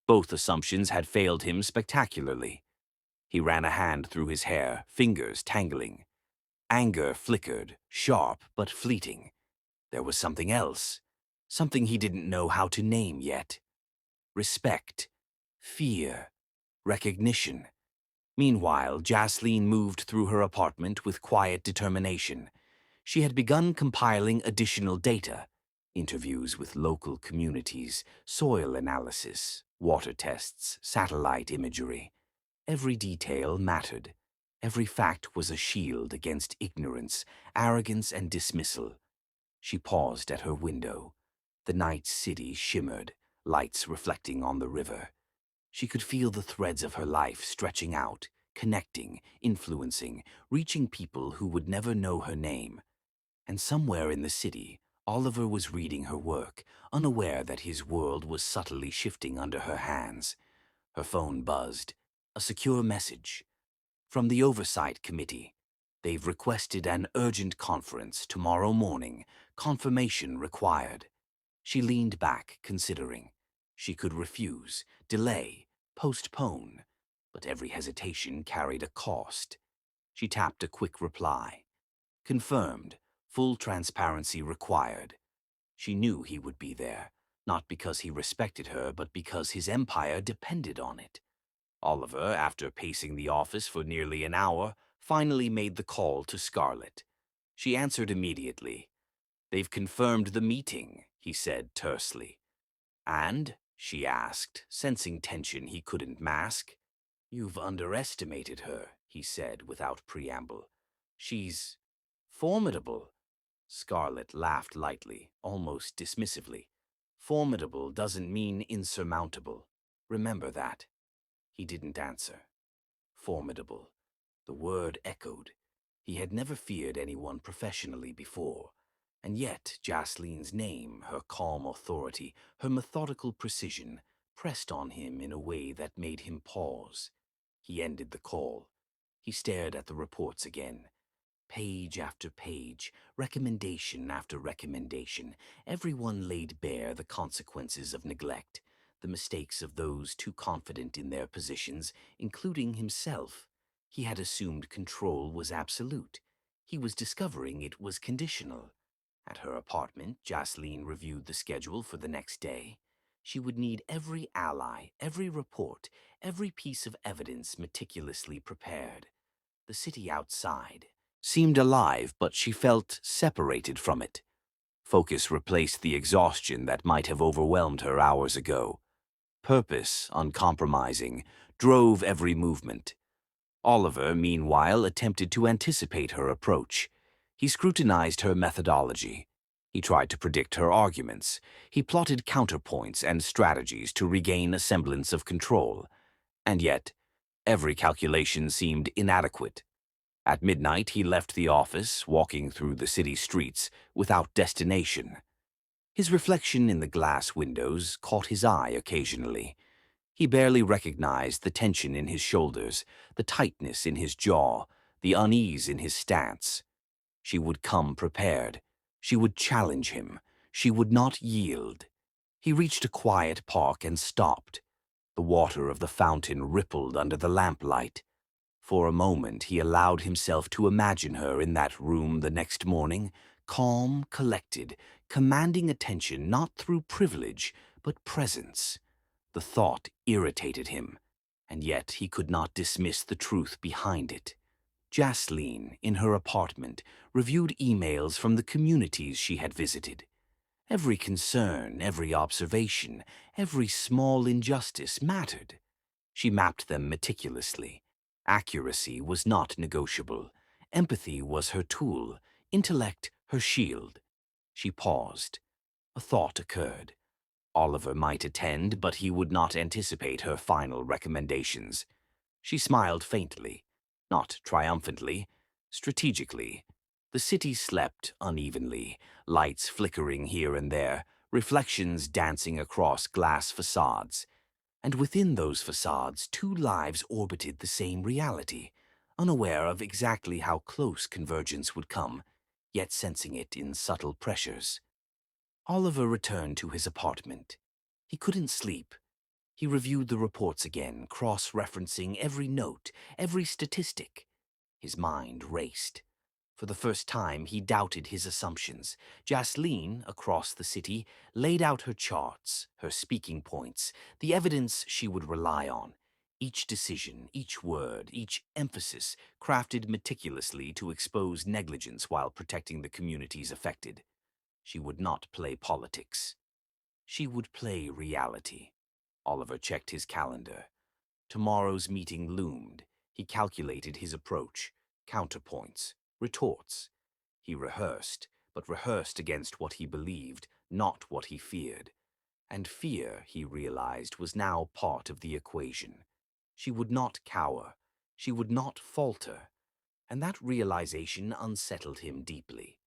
Both assumptions had failed him spectacularly. He ran a hand through his hair, fingers tangling. Anger flickered, sharp but fleeting. There was something else, something he didn't know how to name yet. Respect, fear, recognition. Meanwhile, Jasleen moved through her apartment with quiet determination. She had begun compiling additional data, interviews with local communities, soil analysis, water tests, satellite imagery. Every detail mattered. Every fact was a shield against ignorance, arrogance, and dismissal. She paused at her window. The night city shimmered, lights reflecting on the river. She could feel the threads of her life stretching out, connecting, influencing, reaching people who would never know her name. And somewhere in the city, Oliver was reading her work, unaware that his world was subtly shifting under her hands. Her phone buzzed. A secure message. From the Oversight Committee. They've requested an urgent conference tomorrow morning. Confirmation required. She leaned back, considering. She could refuse, delay, postpone, but every hesitation carried a cost. She tapped a quick reply. Confirmed. Full transparency required. She knew he would be there, not because he respected her, but because his empire depended on it. Oliver, after pacing the office for nearly an hour, finally made the call to Scarlett. She answered immediately. "They've confirmed the meeting," he said tersely. "And?" she asked, sensing tension he couldn't mask. "You've underestimated her," he said without preamble. "She's formidable." Scarlett laughed lightly, almost dismissively. "Formidable doesn't mean insurmountable. Remember that." He didn't answer. Formidable. The word echoed. He had never feared anyone professionally before. And yet Jasleen's name, her calm authority, her methodical precision, pressed on him in a way that made him pause. He ended the call. He stared at the reports again. Page after page, recommendation after recommendation, everyone laid bare the consequences of neglect, the mistakes of those too confident in their positions, including himself. He had assumed control was absolute. He was discovering it was conditional. At her apartment, Jasleen reviewed the schedule for the next day. She would need every ally, every report, every piece of evidence meticulously prepared. The city outside seemed alive, but she felt separated from it. Focus replaced the exhaustion that might have overwhelmed her hours ago. Purpose, uncompromising, drove every movement. Oliver, meanwhile, attempted to anticipate her approach. He scrutinized her methodology. He tried to predict her arguments. He plotted counterpoints and strategies to regain a semblance of control. And yet, every calculation seemed inadequate. At midnight, he left the office, walking through the city streets, without destination. His reflection in the glass windows caught his eye occasionally. He barely recognized the tension in his shoulders, the tightness in his jaw, the unease in his stance. She would come prepared. She would challenge him. She would not yield. He reached a quiet park and stopped. The water of the fountain rippled under the lamplight. For a moment he allowed himself to imagine her in that room the next morning, calm, collected, commanding attention not through privilege, but presence. The thought irritated him, and yet he could not dismiss the truth behind it. Jasleen, in her apartment, reviewed emails from the communities she had visited. Every concern, every observation, every small injustice mattered. She mapped them meticulously. Accuracy was not negotiable. Empathy was her tool, intellect her shield. She paused. A thought occurred. Oliver might attend, but he would not anticipate her final recommendations. She smiled faintly, not triumphantly, strategically. The city slept unevenly, lights flickering here and there, reflections dancing across glass facades. And within those facades, two lives orbited the same reality, unaware of exactly how close convergence would come, yet sensing it in subtle pressures. Oliver returned to his apartment. He couldn't sleep. He reviewed the reports again, cross-referencing every note, every statistic. His mind raced. For the first time, he doubted his assumptions. Jasleen, across the city, laid out her charts, her speaking points, the evidence she would rely on. Each decision, each word, each emphasis, crafted meticulously to expose negligence while protecting the communities affected. She would not play politics. She would play reality. Oliver checked his calendar. Tomorrow's meeting loomed. He calculated his approach, counterpoints, retorts. He rehearsed, but rehearsed against what he believed, not what he feared. And fear, he realized, was now part of the equation. She would not cower. She would not falter. And that realization unsettled him deeply.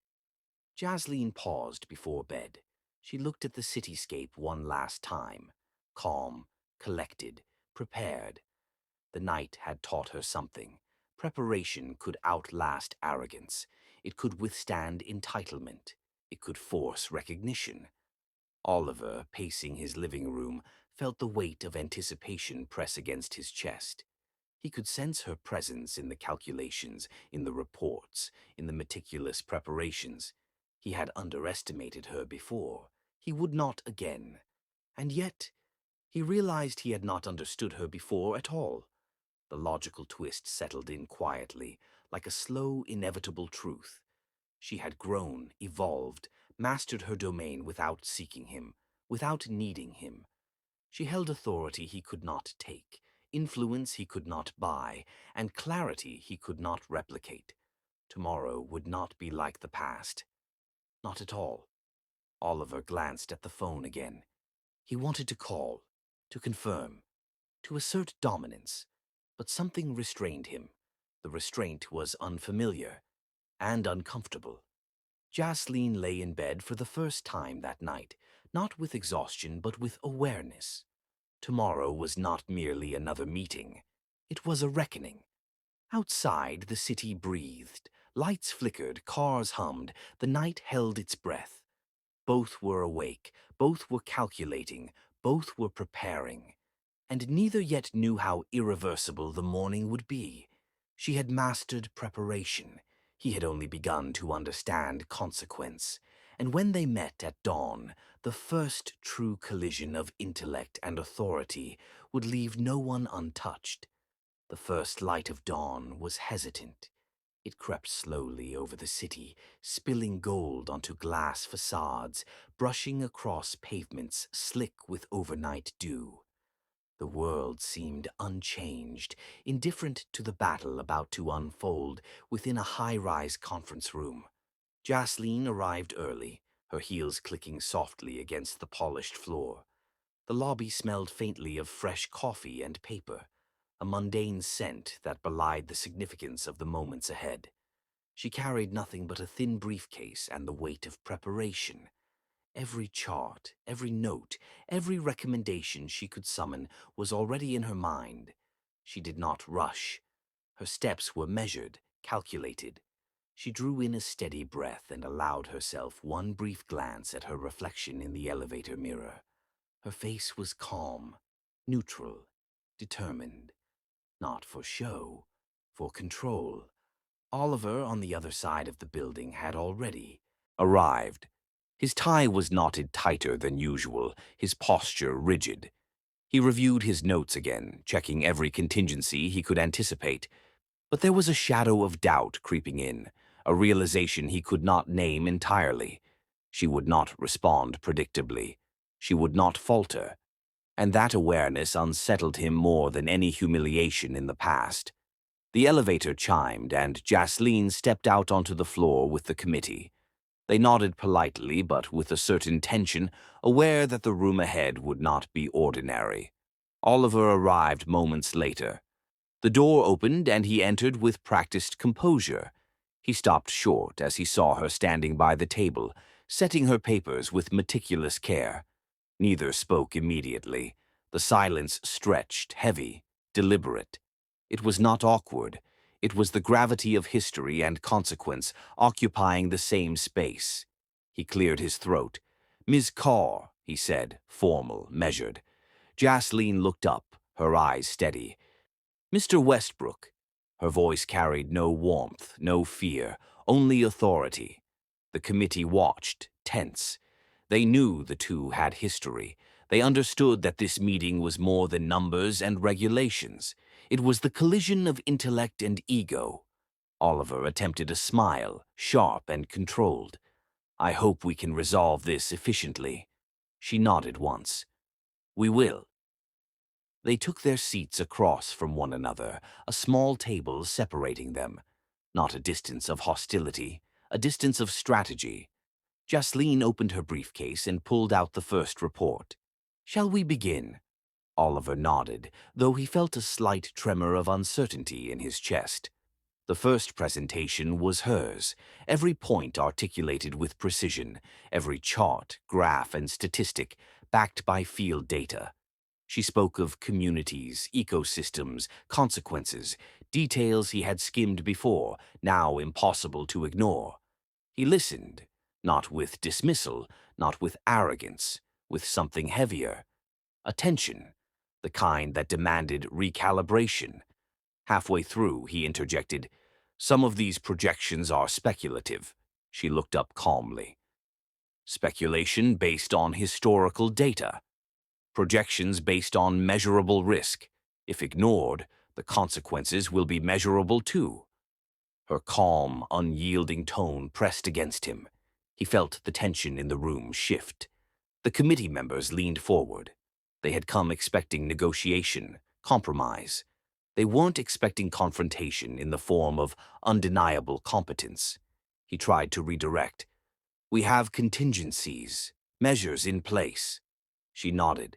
Jasleen paused before bed. She looked at the cityscape one last time. Calm, collected, prepared. The night had taught her something. Preparation could outlast arrogance. It could withstand entitlement. It could force recognition. Oliver, pacing his living room, felt the weight of anticipation press against his chest. He could sense her presence in the calculations, in the reports, in the meticulous preparations. He had underestimated her before. He would not again. And yet, he realized he had not understood her before at all. The logical twist settled in quietly, like a slow, inevitable truth. She had grown, evolved, mastered her domain without seeking him, without needing him. She held authority he could not take, influence he could not buy, and clarity he could not replicate. Tomorrow would not be like the past. Not at all. Oliver glanced at the phone again. He wanted to call, to confirm, to assert dominance, but something restrained him. The restraint was unfamiliar and uncomfortable. Jasleen lay in bed for the first time that night, not with exhaustion but with awareness. Tomorrow was not merely another meeting. It was a reckoning. Outside, the city breathed. Lights flickered, cars hummed, the night held its breath. Both were awake, both were calculating, both were preparing. And neither yet knew how irreversible the morning would be. She had mastered preparation. He had only begun to understand consequence. And when they met at dawn, the first true collision of intellect and authority would leave no one untouched. The first light of dawn was hesitant. It crept slowly over the city, spilling gold onto glass facades, brushing across pavements slick with overnight dew. The world seemed unchanged, indifferent to the battle about to unfold within a high-rise conference room. Jasleen arrived early, her heels clicking softly against the polished floor. The lobby smelled faintly of fresh coffee and paper, a mundane scent that belied the significance of the moments ahead. She carried nothing but a thin briefcase and the weight of preparation. Every chart, every note, every recommendation she could summon was already in her mind. She did not rush. Her steps were measured, calculated. She drew in a steady breath and allowed herself one brief glance at her reflection in the elevator mirror. Her face was calm, neutral, determined. Not for show, for control. Oliver, on the other side of the building, had already arrived. His tie was knotted tighter than usual, his posture rigid. He reviewed his notes again, checking every contingency he could anticipate. But there was a shadow of doubt creeping in, a realization he could not name entirely. She would not respond predictably. She would not falter. And that awareness unsettled him more than any humiliation in the past. The elevator chimed, and Jasleen stepped out onto the floor with the committee. They nodded politely, but with a certain tension, aware that the room ahead would not be ordinary. Oliver arrived moments later. The door opened, and he entered with practiced composure. He stopped short as he saw her standing by the table, setting her papers with meticulous care. Neither spoke immediately. The silence stretched, heavy, deliberate. It was not awkward. It was the gravity of history and consequence occupying the same space. He cleared his throat. "Ms. Carr," he said, formal, measured. Jasleen looked up, her eyes steady. "Mr. Westbrook." Her voice carried no warmth, no fear, only authority. The committee watched, tense. They knew the two had history. They understood that this meeting was more than numbers and regulations. It was the collision of intellect and ego. Oliver attempted a smile, sharp and controlled. "I hope we can resolve this efficiently." She nodded once. "We will." They took their seats across from one another, a small table separating them. Not a distance of hostility, a distance of strategy. Jasleen opened her briefcase and pulled out the first report. "Shall we begin?" Oliver nodded, though he felt a slight tremor of uncertainty in his chest. The first presentation was hers, every point articulated with precision, every chart, graph, and statistic backed by field data. She spoke of communities, ecosystems, consequences, details he had skimmed before, now impossible to ignore. He listened, not with dismissal, not with arrogance, with something heavier. Attention, the kind that demanded recalibration. Halfway through, he interjected, "Some of these projections are speculative." She looked up calmly. "Speculation based on historical data. Projections based on measurable risk. If ignored, the consequences will be measurable too." Her calm, unyielding tone pressed against him. He felt the tension in the room shift. The committee members leaned forward. They had come expecting negotiation, compromise. They weren't expecting confrontation in the form of undeniable competence. He tried to redirect. "We have contingencies, measures in place." She nodded.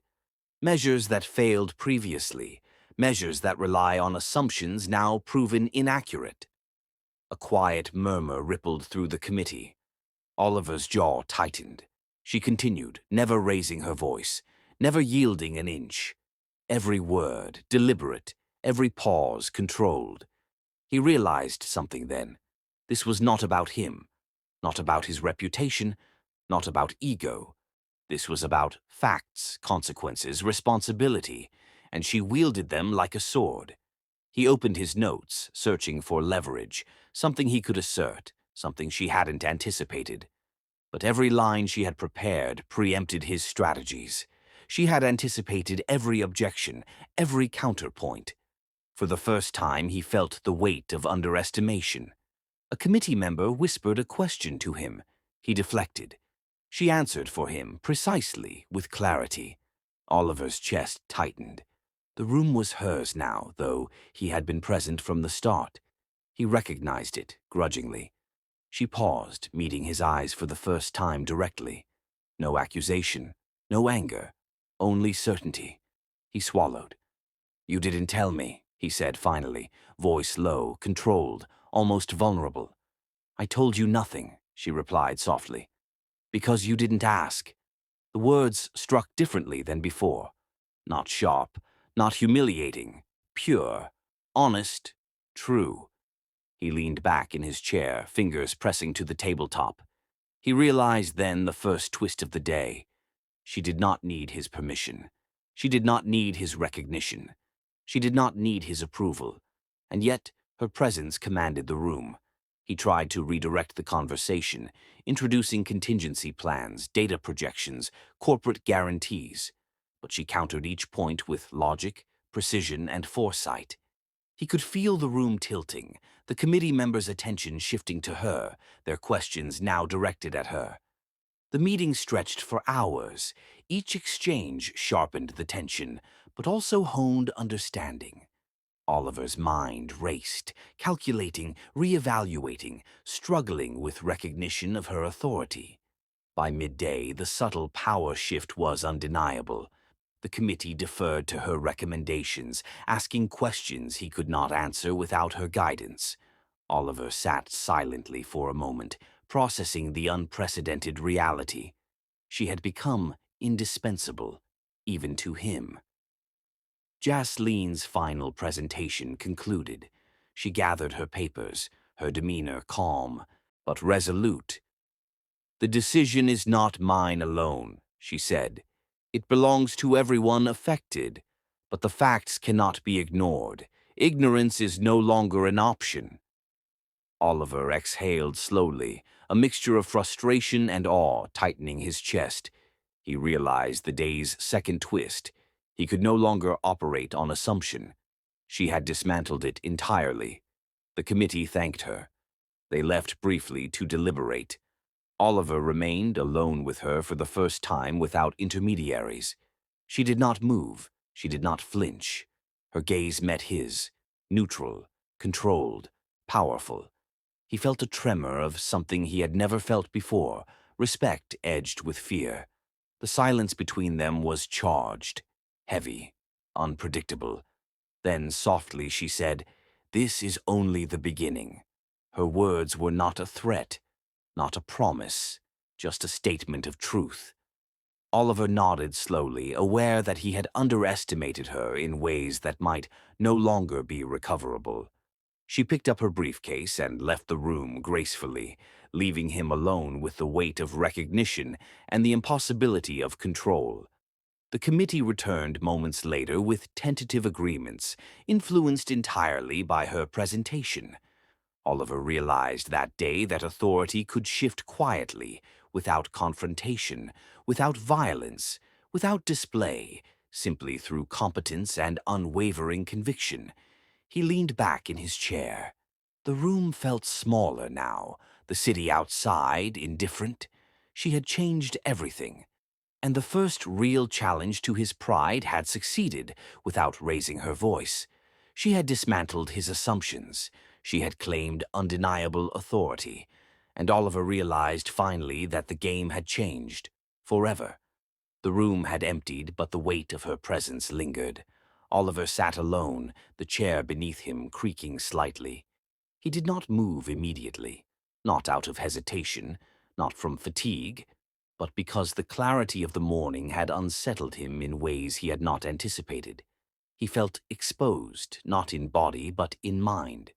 "Measures that failed previously, measures that rely on assumptions now proven inaccurate." A quiet murmur rippled through the committee. Oliver's jaw tightened. She continued, never raising her voice, never yielding an inch. Every word, deliberate, every pause, controlled. He realized something then. This was not about him, not about his reputation, not about ego. This was about facts, consequences, responsibility, and she wielded them like a sword. He opened his notes, searching for leverage, something he could assert, something she hadn't anticipated. But every line she had prepared preempted his strategies. She had anticipated every objection, every counterpoint. For the first time, he felt the weight of underestimation. A committee member whispered a question to him. He deflected. She answered for him, precisely, with clarity. Oliver's chest tightened. The room was hers now, though he had been present from the start. He recognized it, grudgingly. She paused, meeting his eyes for the first time directly. No accusation, no anger, only certainty. He swallowed. "You didn't tell me," he said finally, voice low, controlled, almost vulnerable. "I told you nothing," she replied softly. "Because you didn't ask." The words struck differently than before. Not sharp, not humiliating, pure, honest, true. He leaned back in his chair, fingers pressing to the tabletop. He realized then the first twist of the day. She did not need his permission. She did not need his recognition. She did not need his approval. And yet, Her presence commanded the room. He tried to redirect the conversation, introducing contingency plans, data projections, corporate guarantees. But she countered each point with logic, precision, and foresight. He could feel the room tilting, the committee members' attention shifting to her, their questions now directed at her. The meeting stretched for hours. Each exchange sharpened the tension, but also honed understanding. Oliver's mind raced, calculating, reevaluating, struggling with recognition of her authority. By midday, the subtle power shift was undeniable. The committee deferred to her recommendations, asking questions he could not answer without her guidance. Oliver sat silently for a moment, processing the unprecedented reality. She had become indispensable, even to him. Jasleen's final presentation concluded. She gathered her papers, her demeanor calm, but resolute. "The decision is not mine alone," she said. "It belongs to everyone affected, but the facts cannot be ignored. Ignorance is no longer an option." Oliver exhaled slowly, a mixture of frustration and awe tightening his chest. He realized the day's second twist. He could no longer operate on assumption. She had dismantled it entirely. The committee thanked her. They left briefly to deliberate. Oliver remained alone with her for the first time without intermediaries. She did not move. She did not flinch. Her gaze met his, neutral, controlled, powerful. He felt a tremor of something he had never felt before, respect edged with fear. The silence between them was charged, heavy, unpredictable. Then softly she said, "This is only the beginning." Her words were not a threat, not a promise, just a statement of truth. Oliver nodded slowly, aware that he had underestimated her in ways that might no longer be recoverable. She picked up her briefcase and left the room gracefully, leaving him alone with the weight of recognition and the impossibility of control. The committee returned moments later with tentative agreements, influenced entirely by her presentation. Oliver realized that day that authority could shift quietly, without confrontation, without violence, without display, simply through competence and unwavering conviction. He leaned back in his chair. The room felt smaller now, the city outside indifferent. She had changed everything. And the first real challenge to his pride had succeeded without raising her voice. She had dismantled his assumptions. She had claimed undeniable authority. And Oliver realized finally that the game had changed, forever. The room had emptied, but the weight of her presence lingered. Oliver sat alone, the chair beneath him creaking slightly. He did not move immediately, not out of hesitation, not from fatigue, but because the clarity of the morning had unsettled him in ways he had not anticipated. He felt exposed, not in body, but in mind.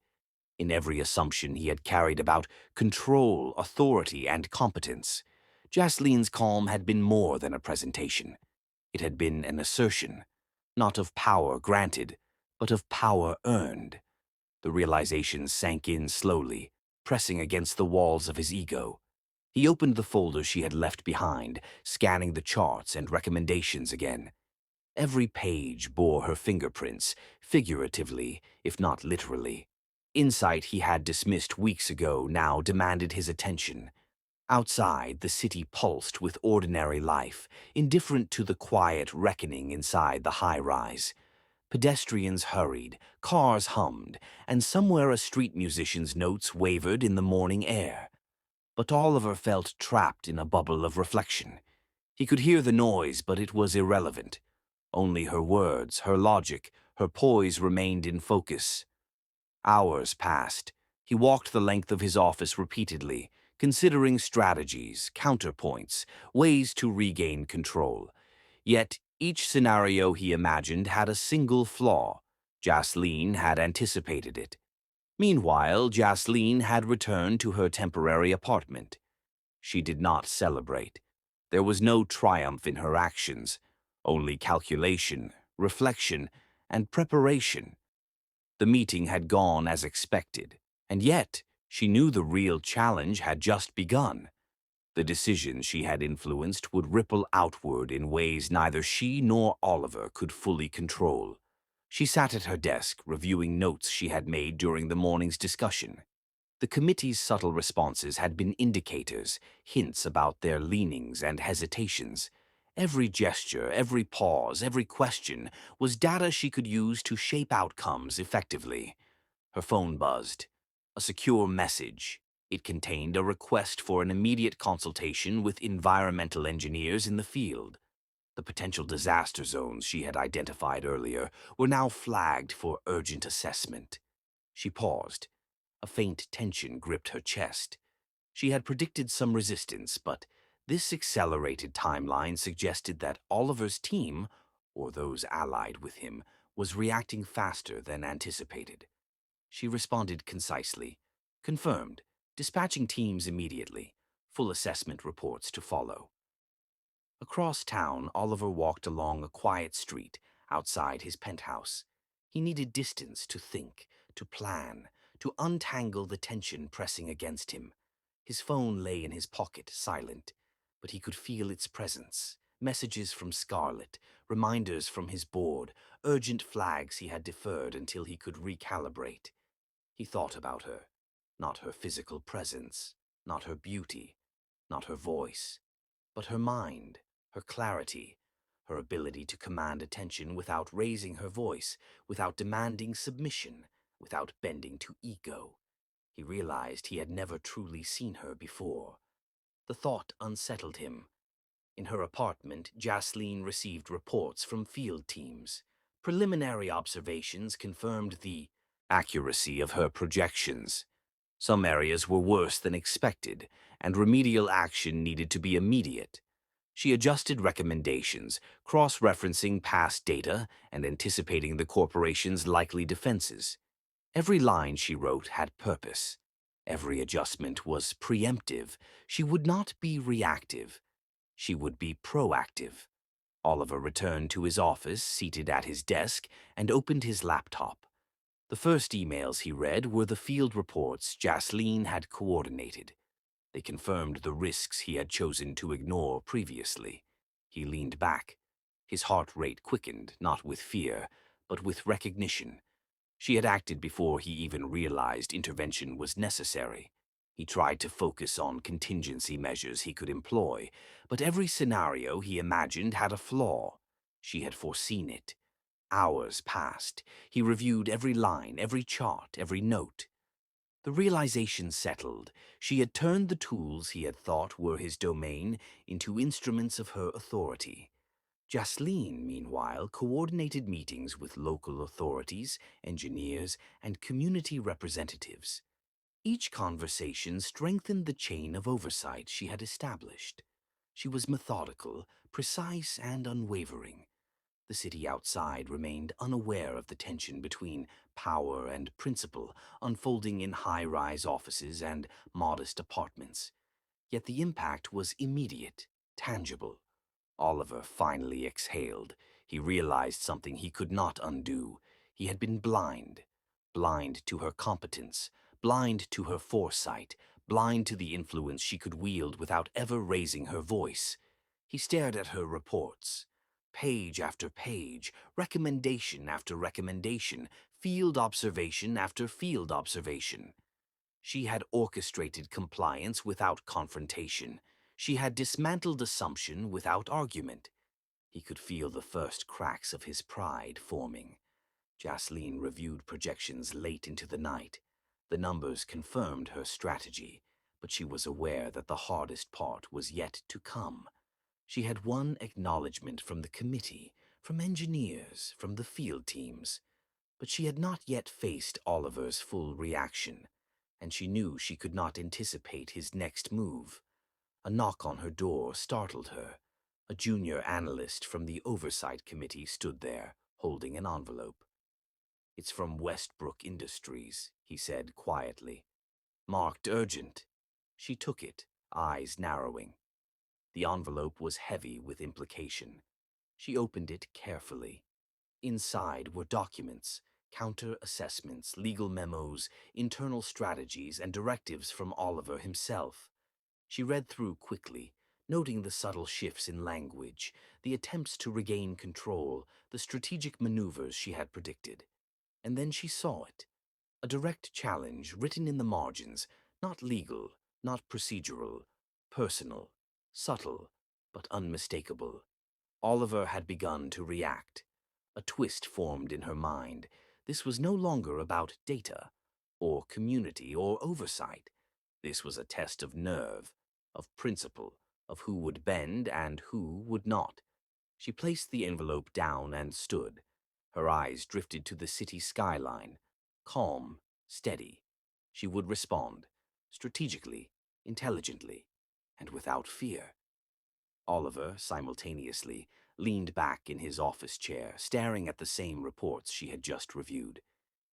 In every assumption he had carried about control, authority, and competence. Jasleen's calm had been more than a presentation. It had been an assertion, not of power granted, but of power earned. The realization sank in slowly, pressing against the walls of his ego. He opened the folder she had left behind, scanning the charts and recommendations again. Every page bore her fingerprints, figuratively, if not literally. Insight he had dismissed weeks ago now demanded his attention. Outside, the city pulsed with ordinary life, indifferent to the quiet reckoning inside the high-rise. Pedestrians hurried, cars hummed, and somewhere a street musician's notes wavered in the morning air. But Oliver felt trapped in a bubble of reflection. He could hear the noise, but it was irrelevant. Only her words, her logic, her poise remained in focus. Hours passed. He walked the length of his office repeatedly, considering strategies, counterpoints, ways to regain control. Yet each scenario he imagined had a single flaw. Jasleen had anticipated it. Meanwhile, Jasleen had returned to her temporary apartment. She did not celebrate. There was no triumph in her actions, only calculation, reflection, and preparation. The meeting had gone as expected, and yet she knew the real challenge had just begun. The decisions she had influenced would ripple outward in ways neither she nor Oliver could fully control. She sat at her desk, reviewing notes she had made during the morning's discussion. The committee's subtle responses had been indicators, hints about their leanings and hesitations. Every gesture, every pause, every question was data she could use to shape outcomes effectively. Her phone buzzed. A secure message. It contained a request for an immediate consultation with environmental engineers in the field. The potential disaster zones she had identified earlier were now flagged for urgent assessment. She paused. A faint tension gripped her chest. She had predicted some resistance, but this accelerated timeline suggested that Oliver's team, or those allied with him, was reacting faster than anticipated. She responded concisely. Confirmed. Dispatching teams immediately. Full assessment reports to follow. Across town, Oliver walked along a quiet street outside his penthouse. He needed distance to think, to plan, to untangle the tension pressing against him. His phone lay in his pocket, silent, but he could feel its presence. Messages from Scarlett, reminders from his board, urgent flags he had deferred until he could recalibrate. He thought about her, not her physical presence, not her beauty, not her voice, but her mind, her clarity, her ability to command attention without raising her voice, without demanding submission, without bending to ego. He realized he had never truly seen her before. The thought unsettled him. In her apartment, Jasleen received reports from field teams. Preliminary observations confirmed the accuracy of her projections. Some areas were worse than expected, and remedial action needed to be immediate. She adjusted recommendations, cross-referencing past data and anticipating the corporation's likely defenses. Every line she wrote had purpose. Every adjustment was preemptive. She would not be reactive. She would be proactive. Oliver returned to his office, seated at his desk, and opened his laptop. The first emails he read were the field reports Jasleen had coordinated. They confirmed the risks he had chosen to ignore previously. He leaned back. His heart rate quickened, not with fear, but with recognition. She had acted before he even realized intervention was necessary. He tried to focus on contingency measures he could employ, but every scenario he imagined had a flaw. She had foreseen it. Hours passed. He reviewed every line, every chart, every note. The realization settled. She had turned the tools he had thought were his domain into instruments of her authority. Jasleen, meanwhile, coordinated meetings with local authorities, engineers, and community representatives. Each conversation strengthened the chain of oversight she had established. She was methodical, precise, and unwavering. The city outside remained unaware of the tension between power and principle unfolding in high-rise offices and modest apartments. Yet the impact was immediate, tangible. Oliver finally exhaled. He realized something he could not undo. He had been blind. Blind to her competence, blind to her foresight, blind to the influence she could wield without ever raising her voice. He stared at her reports. Page after page, recommendation after recommendation, field observation after field observation. She had orchestrated compliance without confrontation. She had dismantled assumption without argument. He could feel the first cracks of his pride forming. Jasleen reviewed projections late into the night. The numbers confirmed her strategy, but she was aware that the hardest part was yet to come. She had won acknowledgement from the committee, from engineers, from the field teams, but she had not yet faced Oliver's full reaction, and she knew she could not anticipate his next move. A knock on her door startled her. A junior analyst from the Oversight Committee stood there, holding an envelope. "It's from Westbrook Industries," he said quietly. "Marked urgent." She took it, eyes narrowing. The envelope was heavy with implication. She opened it carefully. Inside were documents, Counter-assessments, legal memos, internal strategies, and directives from Oliver himself. She read through quickly, noting the subtle shifts in language, the attempts to regain control, the strategic maneuvers she had predicted. And then she saw it. A direct challenge written in the margins, not legal, not procedural, personal, subtle, but unmistakable. Oliver had begun to react. A twist formed in her mind. This was no longer about data, or community, or oversight. This was a test of nerve, of principle, of who would bend and who would not. She placed the envelope down and stood. Her eyes drifted to the city skyline. Calm, steady. She would respond, strategically, intelligently, and without fear. Oliver, simultaneously, leaned back in his office chair, staring at the same reports she had just reviewed.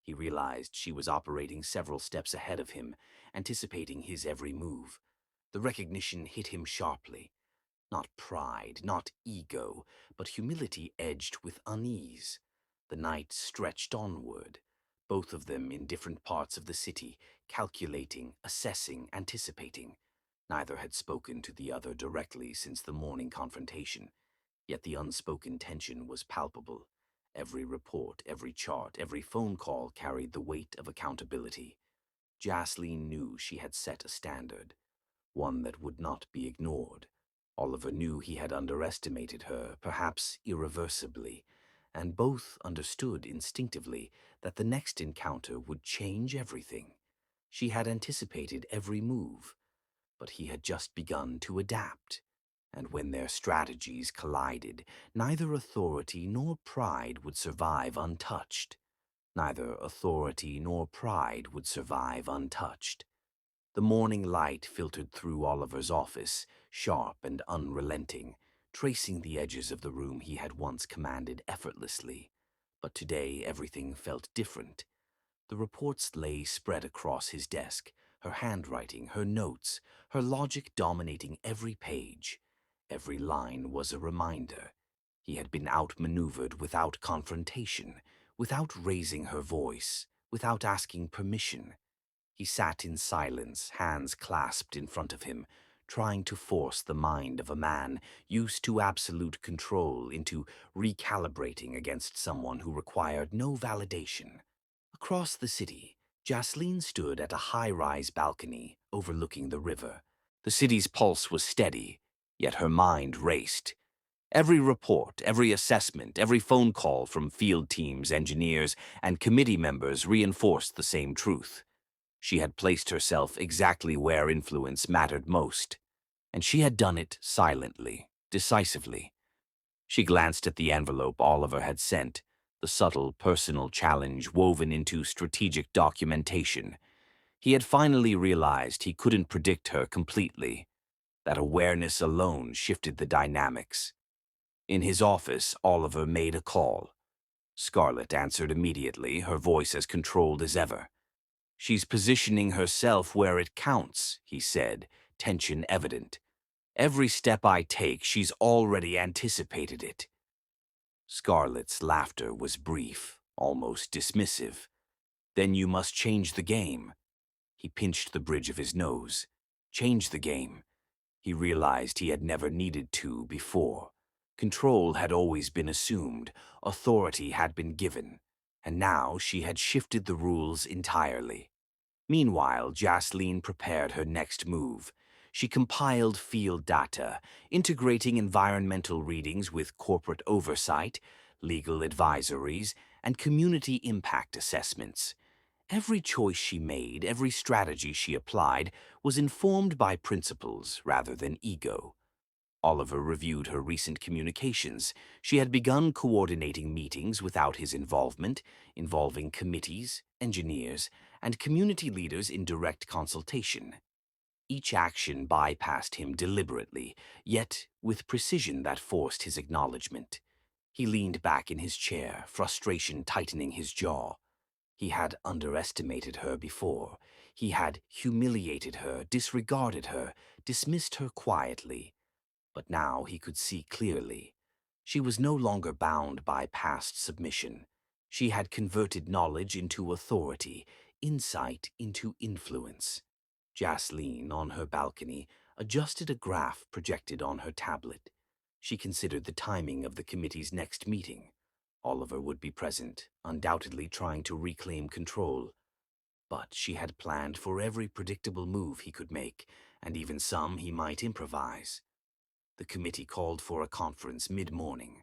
He realized she was operating several steps ahead of him, anticipating his every move. The recognition hit him sharply. Not pride, not ego, but humility edged with unease. The night stretched onward, both of them in different parts of the city, calculating, assessing, anticipating. Neither had spoken to the other directly since the morning confrontation, yet the unspoken tension was palpable. Every report, every chart, every phone call carried the weight of accountability. Jasleen knew she had set a standard, one that would not be ignored. Oliver knew he had underestimated her, perhaps irreversibly, and both understood instinctively that the next encounter would change everything. She had anticipated every move, but he had just begun to adapt. And when their strategies collided, neither authority nor pride would survive untouched. Neither authority nor pride would survive untouched. The morning light filtered through Oliver's office, sharp and unrelenting, tracing the edges of the room he had once commanded effortlessly. But today everything felt different. The reports lay spread across his desk, her handwriting, her notes, her logic dominating every page. Every line was a reminder. He had been outmaneuvered without confrontation, without raising her voice, without asking permission. He sat in silence, hands clasped in front of him, trying to force the mind of a man used to absolute control into recalibrating against someone who required no validation. Across the city, Jasleen stood at a high-rise balcony overlooking the river. The city's pulse was steady, yet her mind raced. Every report, every assessment, every phone call from field teams, engineers, and committee members reinforced the same truth. She had placed herself exactly where influence mattered most, and she had done it silently, decisively. She glanced at the envelope Oliver had sent, the subtle personal challenge woven into strategic documentation. He had finally realized he couldn't predict her completely. That awareness alone shifted the dynamics. In his office, Oliver made a call. Scarlett answered immediately, her voice as controlled as ever. "She's positioning herself where it counts," he said, tension evident. "Every step I take, she's already anticipated it." Scarlett's laughter was brief, almost dismissive. "Then you must change the game." He pinched the bridge of his nose. Change the game. He realized he had never needed to before. Control had always been assumed, authority had been given, and now she had shifted the rules entirely. Meanwhile, Jasleen prepared her next move. She compiled field data, integrating environmental readings with corporate oversight, legal advisories, and community impact assessments. Every choice she made, every strategy she applied, was informed by principles rather than ego. Oliver reviewed her recent communications. She had begun coordinating meetings without his involvement, involving committees, engineers, and community leaders in direct consultation. Each action bypassed him deliberately, yet with precision that forced his acknowledgement. He leaned back in his chair, frustration tightening his jaw. He had underestimated her before. He had humiliated her, disregarded her, dismissed her quietly. But now he could see clearly. She was no longer bound by past submission. She had converted knowledge into authority, insight into influence. Jasleen, on her balcony, adjusted a graph projected on her tablet. She considered the timing of the committee's next meeting. Oliver would be present, undoubtedly trying to reclaim control. But she had planned for every predictable move he could make, and even some he might improvise. The committee called for a conference mid-morning.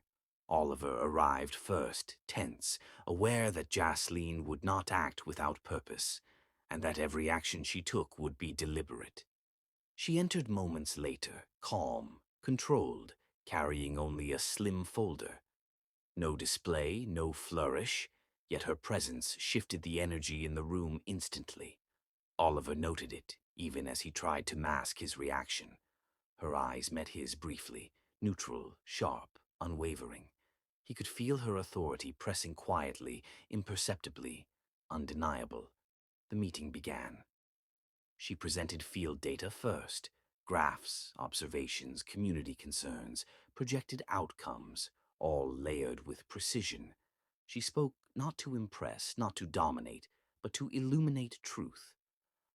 Oliver arrived first, tense, aware that Jasleen would not act without purpose, and that every action she took would be deliberate. She entered moments later, calm, controlled, carrying only a slim folder. No display, no flourish, yet her presence shifted the energy in the room instantly. Oliver noted it, even as he tried to mask his reaction. Her eyes met his briefly, neutral, sharp, unwavering. He could feel her authority pressing quietly, imperceptibly, undeniable. The meeting began. She presented field data first, graphs, observations, community concerns, projected outcomes, all layered with precision. She spoke not to impress, not to dominate, but to illuminate truth.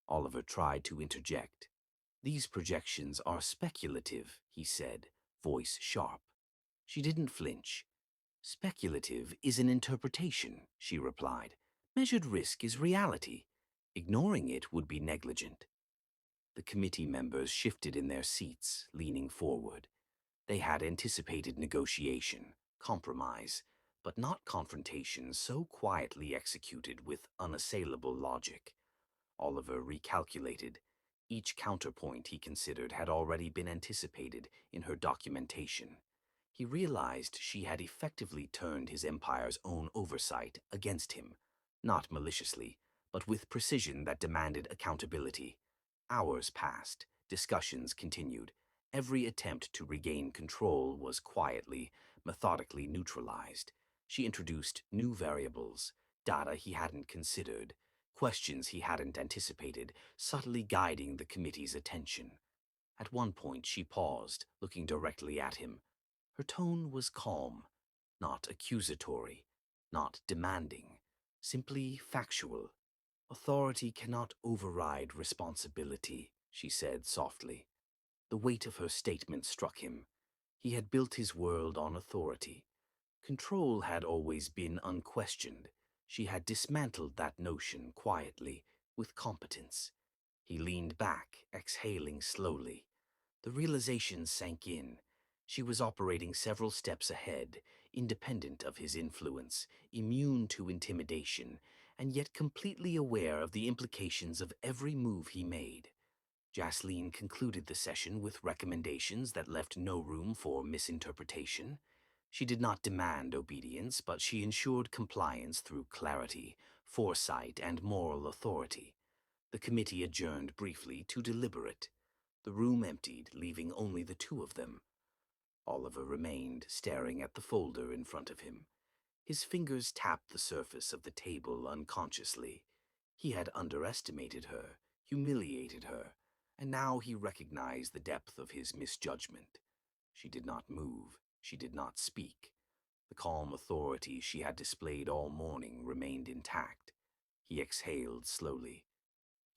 Oliver tried to interject. "These projections are speculative," he said, voice sharp. She didn't flinch. "Speculative is an interpretation," she replied. "Measured risk is reality. Ignoring it would be negligent." The committee members shifted in their seats, leaning forward. They had anticipated negotiation, compromise, but not confrontation so quietly executed with unassailable logic. Oliver recalculated. Each counterpoint he considered had already been anticipated in her documentation. He realized she had effectively turned his empire's own oversight against him, not maliciously, but with precision that demanded accountability. Hours passed, discussions continued. Every attempt to regain control was quietly, methodically neutralized. She introduced new variables, data he hadn't considered, questions he hadn't anticipated, subtly guiding the committee's attention. At one point she paused, looking directly at him. Her tone was calm, not accusatory, not demanding, simply factual. "Authority cannot override responsibility," she said softly. The weight of her statement struck him. He had built his world on authority. Control had always been unquestioned. She had dismantled that notion quietly, with competence. He leaned back, exhaling slowly. The realization sank in. She was operating several steps ahead, independent of his influence, immune to intimidation, and yet completely aware of the implications of every move he made. Jasleen concluded the session with recommendations that left no room for misinterpretation. She did not demand obedience, but she ensured compliance through clarity, foresight, and moral authority. The committee adjourned briefly to deliberate. The room emptied, leaving only the two of them. Oliver remained, staring at the folder in front of him. His fingers tapped the surface of the table unconsciously. He had underestimated her, humiliated her, and now he recognized the depth of his misjudgment. She did not move. She did not speak. The calm authority she had displayed all morning remained intact. He exhaled slowly.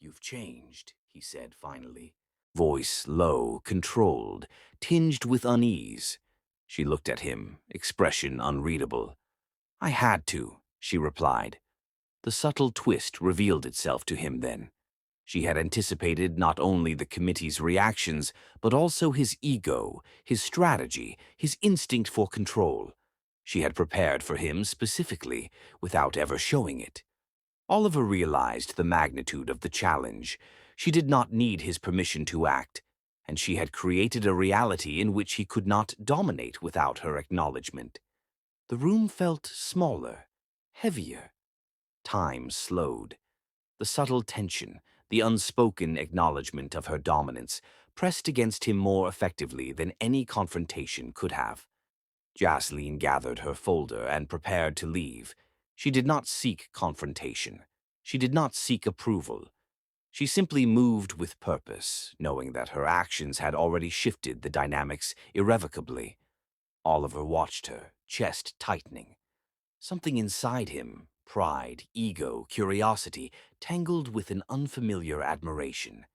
"You've changed," he said finally. Voice low, controlled, tinged with unease. She looked at him, expression unreadable. "I had to," she replied. The subtle twist revealed itself to him then. She had anticipated not only the committee's reactions, but also his ego, his strategy, his instinct for control. She had prepared for him specifically, without ever showing it. Oliver realized the magnitude of the challenge. She did not need his permission to act, and she had created a reality in which he could not dominate without her acknowledgement. The room felt smaller, heavier. Time slowed. The subtle tension, the unspoken acknowledgement of her dominance, pressed against him more effectively than any confrontation could have. Jasleen gathered her folder and prepared to leave. She did not seek confrontation. She did not seek approval. She simply moved with purpose, knowing that her actions had already shifted the dynamics irrevocably. Oliver watched her, chest tightening. Something inside him, pride, ego, curiosity, tangled with an unfamiliar admiration.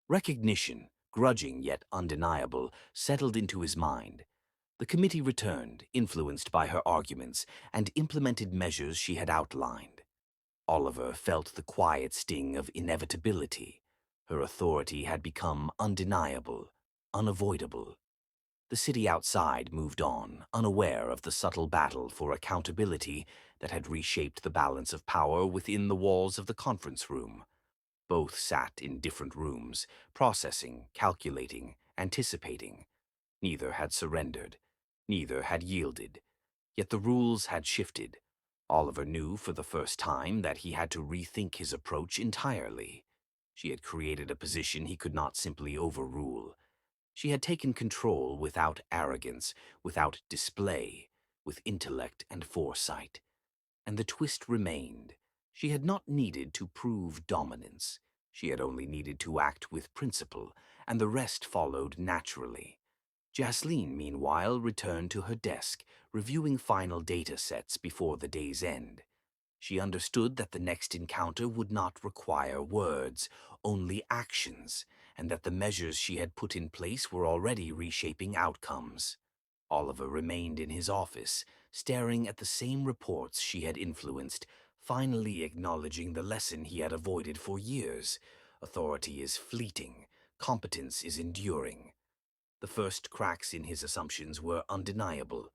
Recognition, grudging yet undeniable, settled into his mind. The committee returned, influenced by her arguments, and implemented measures she had outlined. Oliver felt the quiet sting of inevitability. Her authority had become undeniable, unavoidable. The city outside moved on, unaware of the subtle battle for accountability that had reshaped the balance of power within the walls of the conference room. Both sat in different rooms, processing, calculating, anticipating. Neither had surrendered. Neither had yielded. Yet the rules had shifted. Oliver knew for the first time that he had to rethink his approach entirely. She had created a position he could not simply overrule. She had taken control without arrogance, without display, with intellect and foresight. And the twist remained. She had not needed to prove dominance. She had only needed to act with principle, and the rest followed naturally. Jasleen, meanwhile, returned to her desk, reviewing final data sets before the day's end. She understood that the next encounter would not require words, only actions, and that the measures she had put in place were already reshaping outcomes. Oliver remained in his office, staring at the same reports she had influenced, finally acknowledging the lesson he had avoided for years. Authority is fleeting, competence is enduring. The first cracks in his assumptions were undeniable,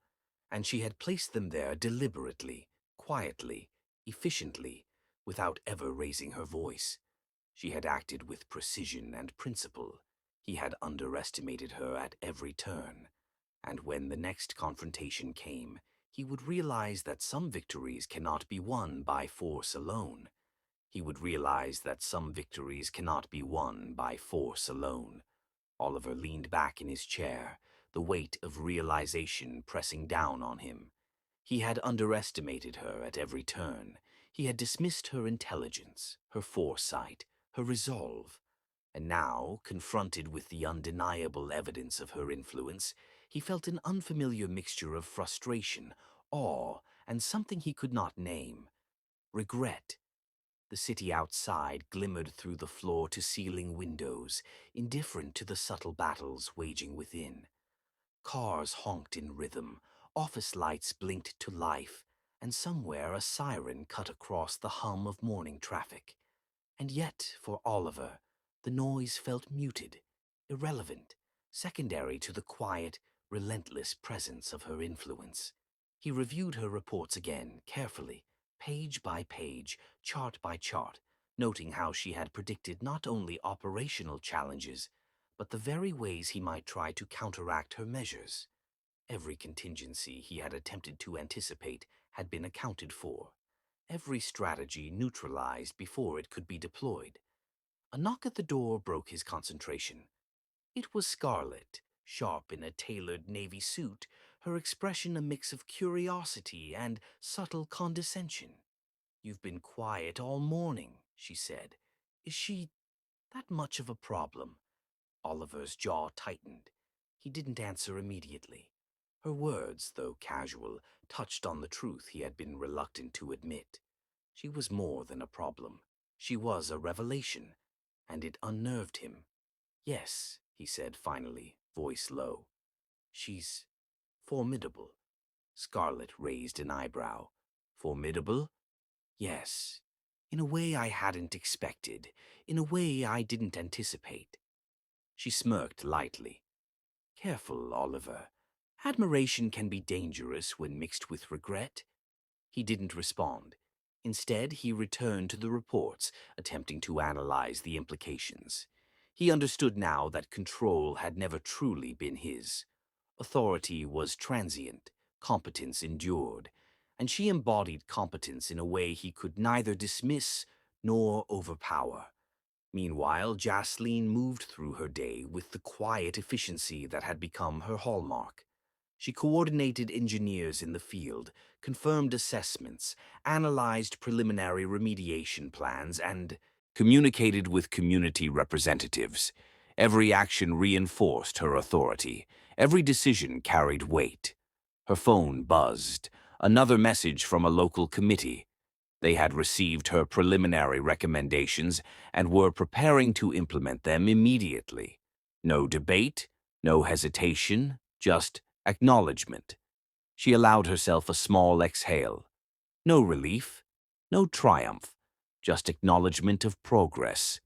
and she had placed them there deliberately, quietly, efficiently, without ever raising her voice. She had acted with precision and principle. He had underestimated her at every turn. And when the next confrontation came, he would realize that some victories cannot be won by force alone. He would realize that some victories cannot be won by force alone. Oliver leaned back in his chair, the weight of realization pressing down on him. He had underestimated her at every turn. He had dismissed her intelligence, her foresight, her resolve. And now, confronted with the undeniable evidence of her influence, he felt an unfamiliar mixture of frustration, awe, and something he could not name. Regret. The city outside glimmered through the floor-to-ceiling windows, indifferent to the subtle battles waging within. Cars honked in rhythm, office lights blinked to life, and somewhere a siren cut across the hum of morning traffic. And yet, for Oliver, the noise felt muted, irrelevant, secondary to the quiet, relentless presence of her influence. He reviewed her reports again, carefully, page by page, chart by chart, noting how she had predicted not only operational challenges, but the very ways he might try to counteract her measures. Every contingency he had attempted to anticipate had been accounted for. Every strategy neutralized before it could be deployed. A knock at the door broke his concentration. It was Scarlett, sharp in a tailored navy suit, her expression a mix of curiosity and subtle condescension. "You've been quiet all morning," she said. "Is she that much of a problem?" Oliver's jaw tightened. He didn't answer immediately. Her words, though casual, touched on the truth he had been reluctant to admit. She was more than a problem. She was a revelation, and it unnerved him. "Yes," he said finally, voice low. "She's formidable." Scarlett raised an eyebrow. "Formidable?" "Yes. In a way I hadn't expected. In a way I didn't anticipate." She smirked lightly. "Careful, Oliver. Admiration can be dangerous when mixed with regret." He didn't respond. Instead, he returned to the reports, attempting to analyze the implications. He understood now that control had never truly been his. Authority was transient, competence endured, and she embodied competence in a way he could neither dismiss nor overpower. Meanwhile, Jasleen moved through her day with the quiet efficiency that had become her hallmark. She coordinated engineers in the field, confirmed assessments, analyzed preliminary remediation plans, and communicated with community representatives. Every action reinforced her authority. Every decision carried weight. Her phone buzzed. Another message from a local committee. They had received her preliminary recommendations and were preparing to implement them immediately. No debate, no hesitation, just acknowledgement. She allowed herself a small exhale. No relief, no triumph, just acknowledgement of progress.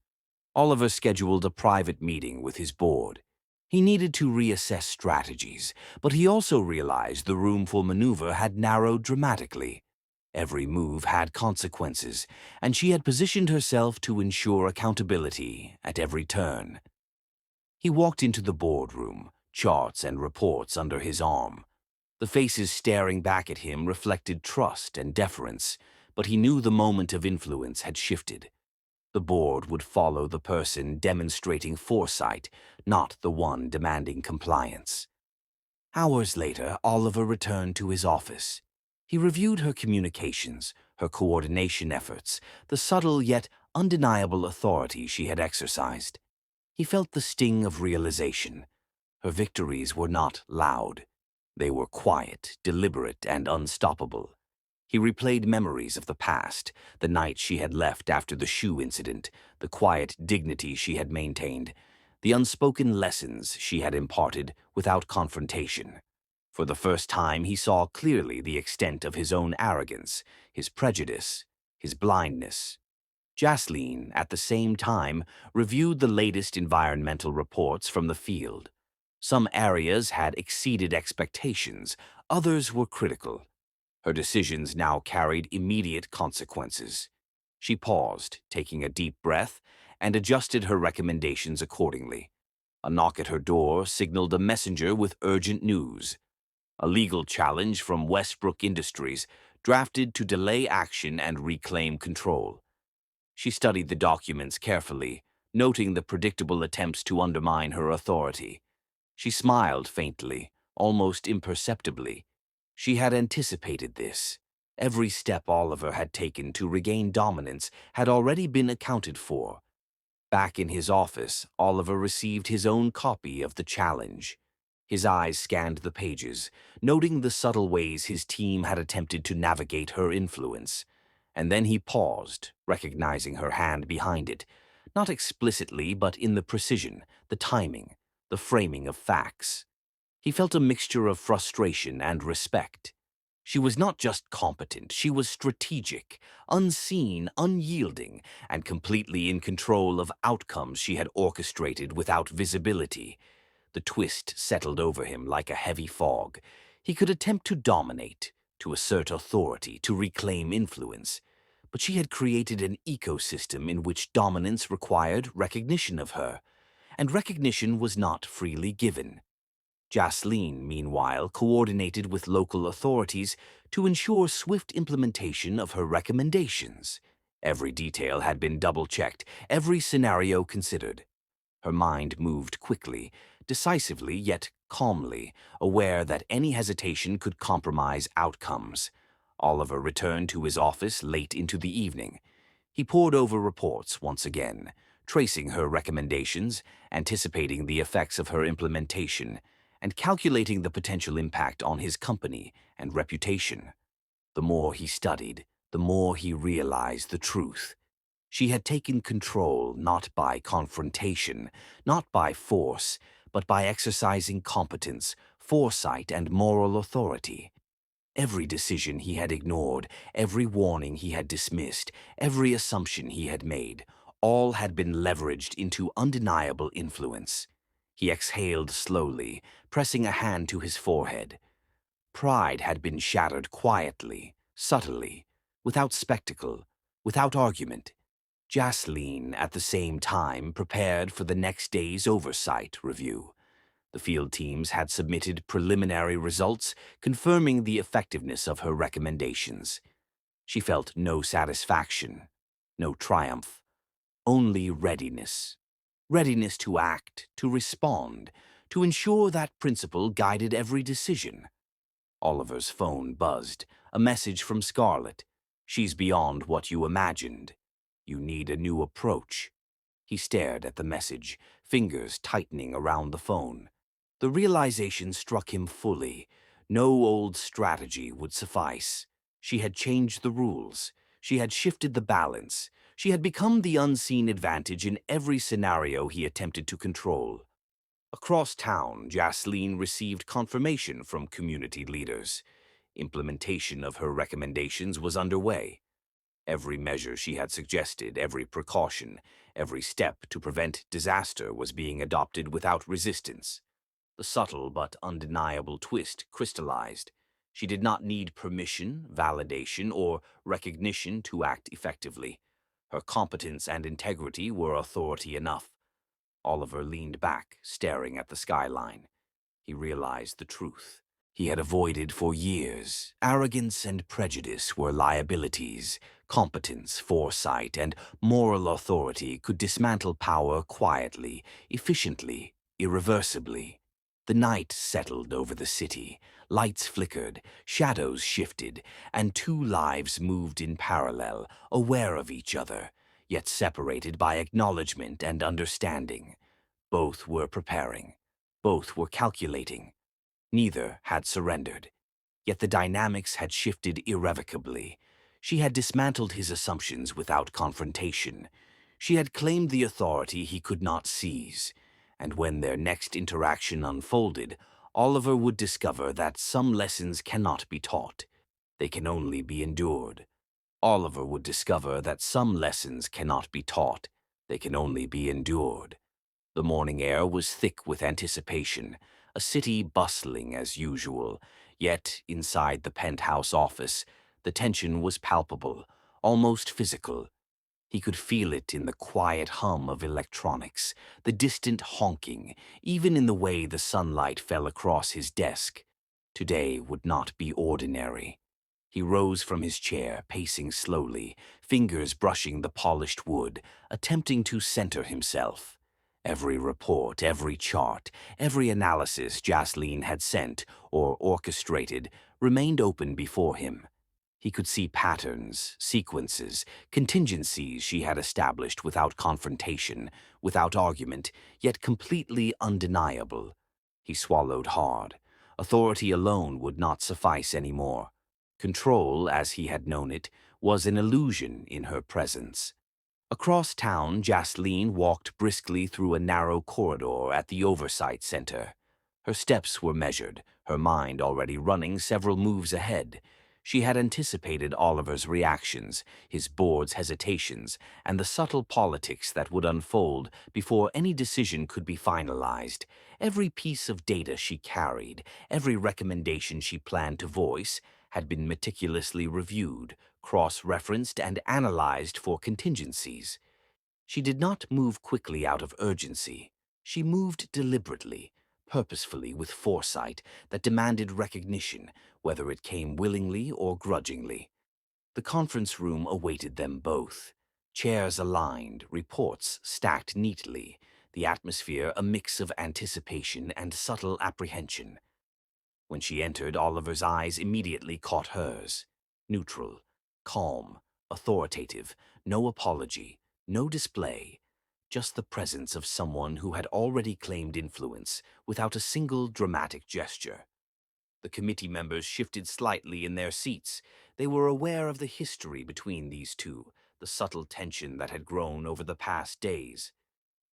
Oliver scheduled a private meeting with his board. He needed to reassess strategies, but he also realized the room for maneuver had narrowed dramatically. Every move had consequences, and she had positioned herself to ensure accountability at every turn. He walked into the boardroom, charts and reports under his arm. The faces staring back at him reflected trust and deference, but he knew the moment of influence had shifted. The board would follow the person demonstrating foresight, not the one demanding compliance. Hours later, Oliver returned to his office. He reviewed her communications, her coordination efforts, the subtle yet undeniable authority she had exercised. He felt the sting of realization. Her victories were not loud. They were quiet, deliberate, and unstoppable. He replayed memories of the past, the night she had left after the shoe incident, the quiet dignity she had maintained, the unspoken lessons she had imparted without confrontation. For the first time, he saw clearly the extent of his own arrogance, his prejudice, his blindness. Jasleen, at the same time, reviewed the latest environmental reports from the field. Some areas had exceeded expectations, others were critical. Her decisions now carried immediate consequences. She paused, taking a deep breath, and adjusted her recommendations accordingly. A knock at her door signaled a messenger with urgent news. A legal challenge from Westbrook Industries, drafted to delay action and reclaim control. She studied the documents carefully, noting the predictable attempts to undermine her authority. She smiled faintly, almost imperceptibly. She had anticipated this. Every step Oliver had taken to regain dominance had already been accounted for. Back in his office, Oliver received his own copy of the challenge. His eyes scanned the pages, noting the subtle ways his team had attempted to navigate her influence. And then he paused, recognizing her hand behind it, not explicitly but in the precision, the timing, the framing of facts. He felt a mixture of frustration and respect. She was not just competent, she was strategic, unseen, unyielding, and completely in control of outcomes she had orchestrated without visibility. The twist settled over him like a heavy fog. He could attempt to dominate, to assert authority, to reclaim influence. But she had created an ecosystem in which dominance required recognition of her, and recognition was not freely given. Jasleen, meanwhile, coordinated with local authorities to ensure swift implementation of her recommendations. Every detail had been double-checked, every scenario considered. Her mind moved quickly, decisively yet calmly, aware that any hesitation could compromise outcomes. Oliver returned to his office late into the evening. He pored over reports once again, tracing her recommendations, anticipating the effects of her implementation, and calculating the potential impact on his company and reputation. The more he studied, the more he realized the truth. She had taken control not by confrontation, not by force, but by exercising competence, foresight, and moral authority. Every decision he had ignored, every warning he had dismissed, every assumption he had made, all had been leveraged into undeniable influence. He exhaled slowly, pressing a hand to his forehead. Pride had been shattered quietly, subtly, without spectacle, without argument. Jasleen, at the same time, prepared for the next day's oversight review. The field teams had submitted preliminary results confirming the effectiveness of her recommendations. She felt no satisfaction, no triumph, only readiness. Readiness to act, to respond, to ensure that principle guided every decision. Oliver's phone buzzed, a message from Scarlett. "She's beyond what you imagined. You need a new approach." He stared at the message, fingers tightening around the phone. The realization struck him fully. No old strategy would suffice. She had changed the rules. She had shifted the balance. She had become the unseen advantage in every scenario he attempted to control. Across town, Jasleen received confirmation from community leaders. Implementation of her recommendations was underway. Every measure she had suggested, every precaution, every step to prevent disaster was being adopted without resistance. The subtle but undeniable twist crystallized. She did not need permission, validation, or recognition to act effectively. Her competence and integrity were authority enough. Oliver leaned back, staring at the skyline. He realized the truth. He had avoided for years. Arrogance and prejudice were liabilities. Competence, foresight, and moral authority could dismantle power quietly, efficiently, irreversibly. The night settled over the city. Lights flickered, shadows shifted, and two lives moved in parallel, aware of each other, yet separated by acknowledgement and understanding. Both were preparing. Both were calculating. Neither had surrendered. Yet the dynamics had shifted irrevocably. She had dismantled his assumptions without confrontation. She had claimed the authority he could not seize. And when their next interaction unfolded, Oliver would discover that some lessons cannot be taught. They can only be endured. Oliver would discover that some lessons cannot be taught. They can only be endured. The morning air was thick with anticipation, a city bustling as usual, yet inside the penthouse office, the tension was palpable, almost physical. He could feel it in the quiet hum of electronics, the distant honking, even in the way the sunlight fell across his desk. Today would not be ordinary. He rose from his chair, pacing slowly, fingers brushing the polished wood, attempting to center himself. Every report, every chart, every analysis Jasleen had sent or orchestrated remained open before him. He could see patterns, sequences, contingencies she had established without confrontation, without argument, yet completely undeniable. He swallowed hard. Authority alone would not suffice anymore. Control, as he had known it, was an illusion in her presence. Across town, Jasleen walked briskly through a narrow corridor at the Oversight Center. Her steps were measured, her mind already running several moves ahead. She had anticipated Oliver's reactions, his board's hesitations, and the subtle politics that would unfold before any decision could be finalized. Every piece of data she carried, every recommendation she planned to voice, had been meticulously reviewed, cross-referenced, and analyzed for contingencies. She did not move quickly out of urgency. She moved deliberately, purposefully, with foresight that demanded recognition, whether it came willingly or grudgingly. The conference room awaited them both. Chairs aligned, reports stacked neatly, the atmosphere a mix of anticipation and subtle apprehension. When she entered, Oliver's eyes immediately caught hers. Neutral, calm, authoritative, no apology, no display, just the presence of someone who had already claimed influence without a single dramatic gesture. The committee members shifted slightly in their seats. They were aware of the history between these two, the subtle tension that had grown over the past days.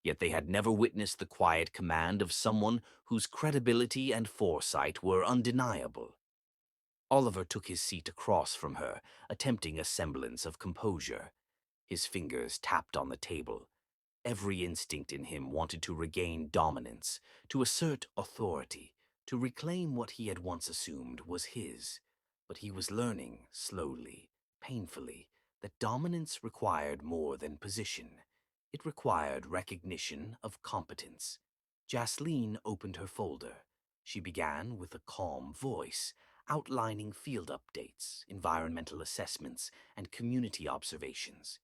Yet they had never witnessed the quiet command of someone whose credibility and foresight were undeniable. Oliver took his seat across from her, attempting a semblance of composure. His fingers tapped on the table. Every instinct in him wanted to regain dominance, to assert authority, to reclaim what he had once assumed was his. But he was learning, slowly, painfully, that dominance required more than position. It required recognition of competence. Jasleen opened her folder. She began with a calm voice, outlining field updates, environmental assessments, and community observations.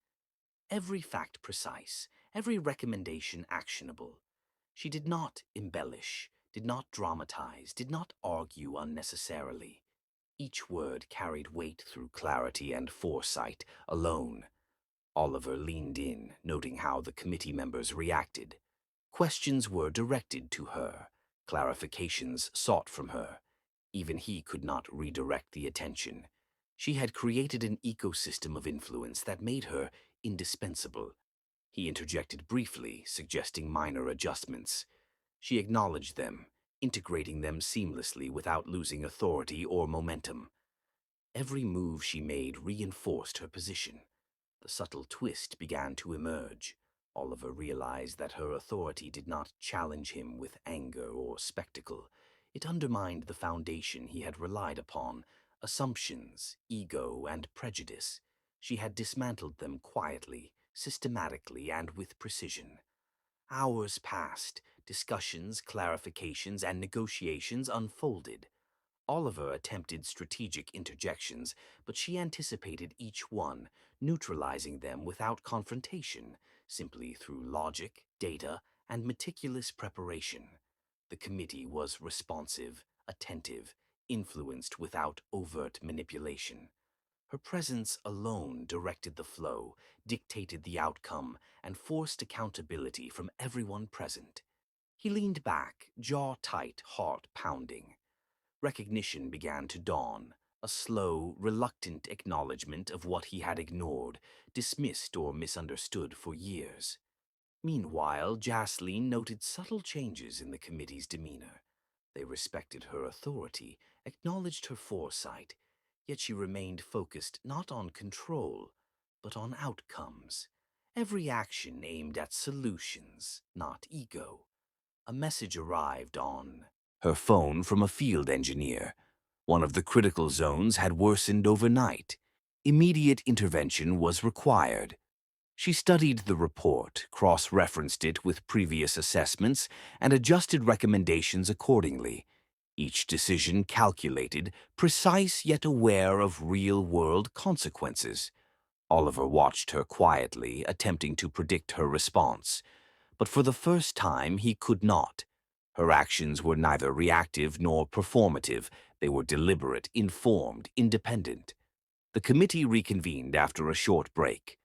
Every fact precise, every recommendation actionable. She did not embellish, did not dramatize, did not argue unnecessarily. Each word carried weight through clarity and foresight alone. Oliver leaned in, noting how the committee members reacted. Questions were directed to her, clarifications sought from her. Even he could not redirect the attention. She had created an ecosystem of influence that made her indispensable. He interjected briefly, suggesting minor adjustments. She acknowledged them, integrating them seamlessly without losing authority or momentum. Every move she made reinforced her position. The subtle twist began to emerge. Oliver realized that her authority did not challenge him with anger or spectacle. It undermined the foundation he had relied upon: assumptions, ego, and prejudice. She had dismantled them quietly, systematically, and with precision. Hours passed. Discussions, clarifications, and negotiations unfolded. Oliver attempted strategic interjections, but she anticipated each one, neutralizing them without confrontation, simply through logic, data, and meticulous preparation. The committee was responsive, attentive, influenced without overt manipulation. Her presence alone directed the flow, dictated the outcome, and forced accountability from everyone present. He leaned back, jaw tight, heart pounding. Recognition began to dawn, a slow, reluctant acknowledgement of what he had ignored, dismissed or misunderstood for years. Meanwhile, Jasleen noted subtle changes in the committee's demeanor. They respected her authority, acknowledged her foresight, yet she remained focused not on control, but on outcomes. Every action aimed at solutions, not ego. A message arrived on her phone from a field engineer. One of the critical zones had worsened overnight. Immediate intervention was required. She studied the report, cross-referenced it with previous assessments, and adjusted recommendations accordingly. Each decision calculated, precise yet aware of real-world consequences. Oliver watched her quietly, attempting to predict her response. But for the first time, he could not. Her actions were neither reactive nor performative. They were deliberate, informed, independent. The committee reconvened after a short break.